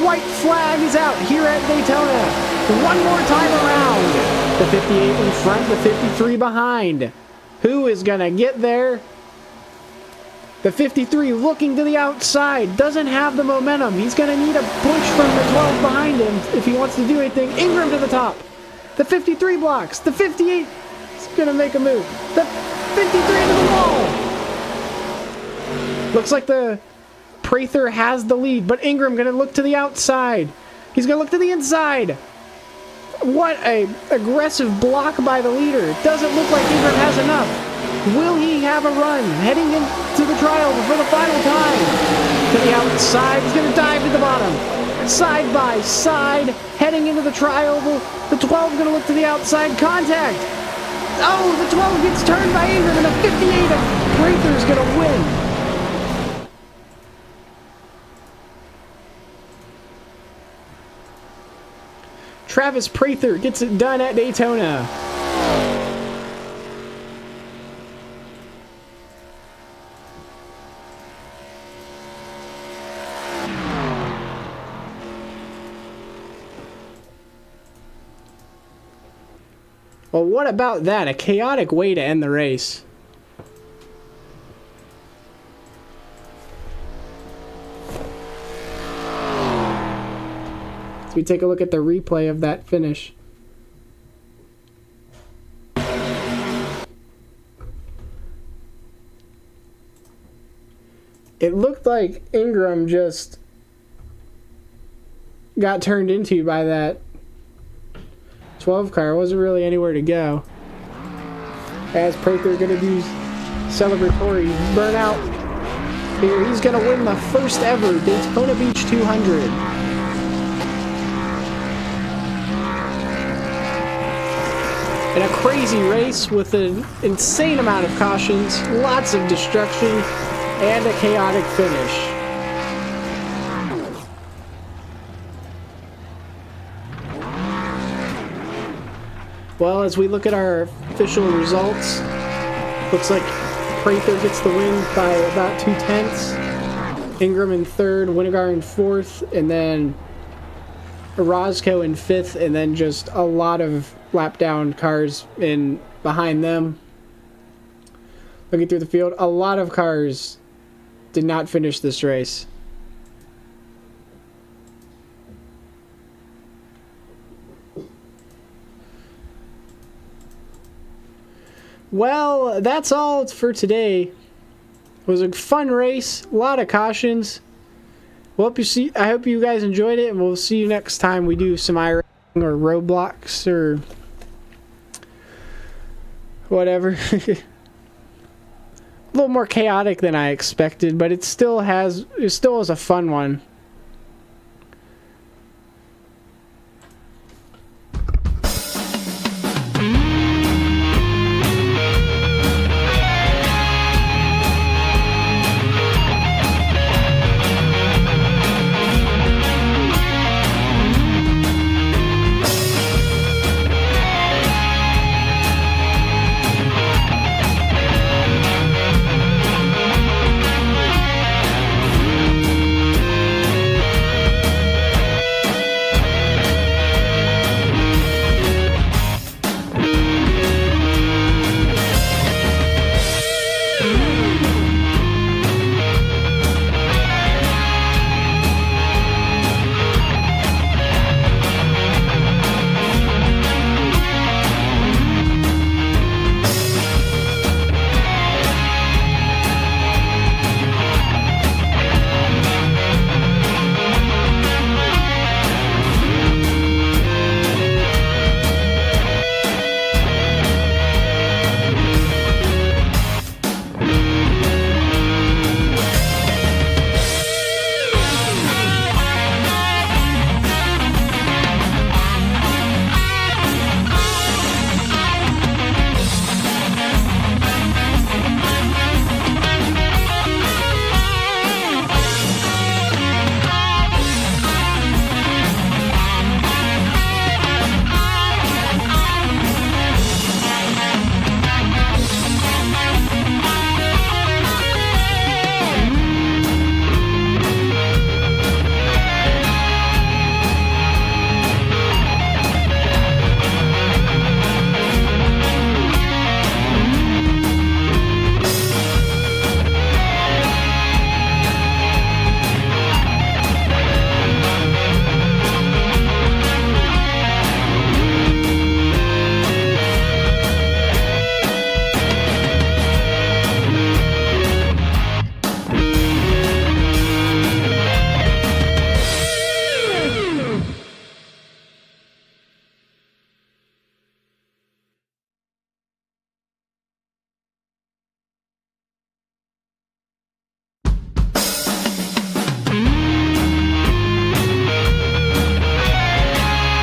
White flag is out here at Daytona. One more time around. The 58 in front, the 53 behind. Who is going to get there? The 53 looking to the outside. Doesn't have the momentum. He's going to need a push from the 12 behind him if he wants to do anything. Ingram to the top. The 53 blocks. The 58 is going to make a move. The 53 into the wall. Looks like the Prather has the lead, but Ingram going to look to the outside. He's going to look to the inside. What a aggressive block by the leader. Doesn't look like Ingram has enough. Will he have a run? Heading into the trial for the final time. To the outside. He's going to dive to the bottom. Side by side. Heading into the trial. The 12 is going to look to the outside. Contact. Oh, the 12 gets turned by Ingram, and the 58 of Prather is going to win. Travis Prather gets it done at Daytona. Well, what about that? A chaotic way to end the race. We take a look at the replay of that finish. It looked like Ingram just got turned into by that 12 car. Wasn't really anywhere to go. As Prather going to do celebratory burnout here. He's going to win the first ever Daytona Beach 200. In a crazy race with an insane amount of cautions, lots of destruction, and a chaotic finish. Well, as we look at our official results, looks like Prather gets the win by about 2/10. Ingram in third, Winnegar in fourth, and then Orozco in fifth, and then just a lot of lap down cars in behind them. Looking through the field, a lot of cars did not finish this race. Well, that's all for today. It was a fun race, a lot of cautions. I hope you guys enjoyed it, and we'll see you next time we do some iRacing or Roblox or whatever. A little more chaotic than I expected, but it still was a fun one.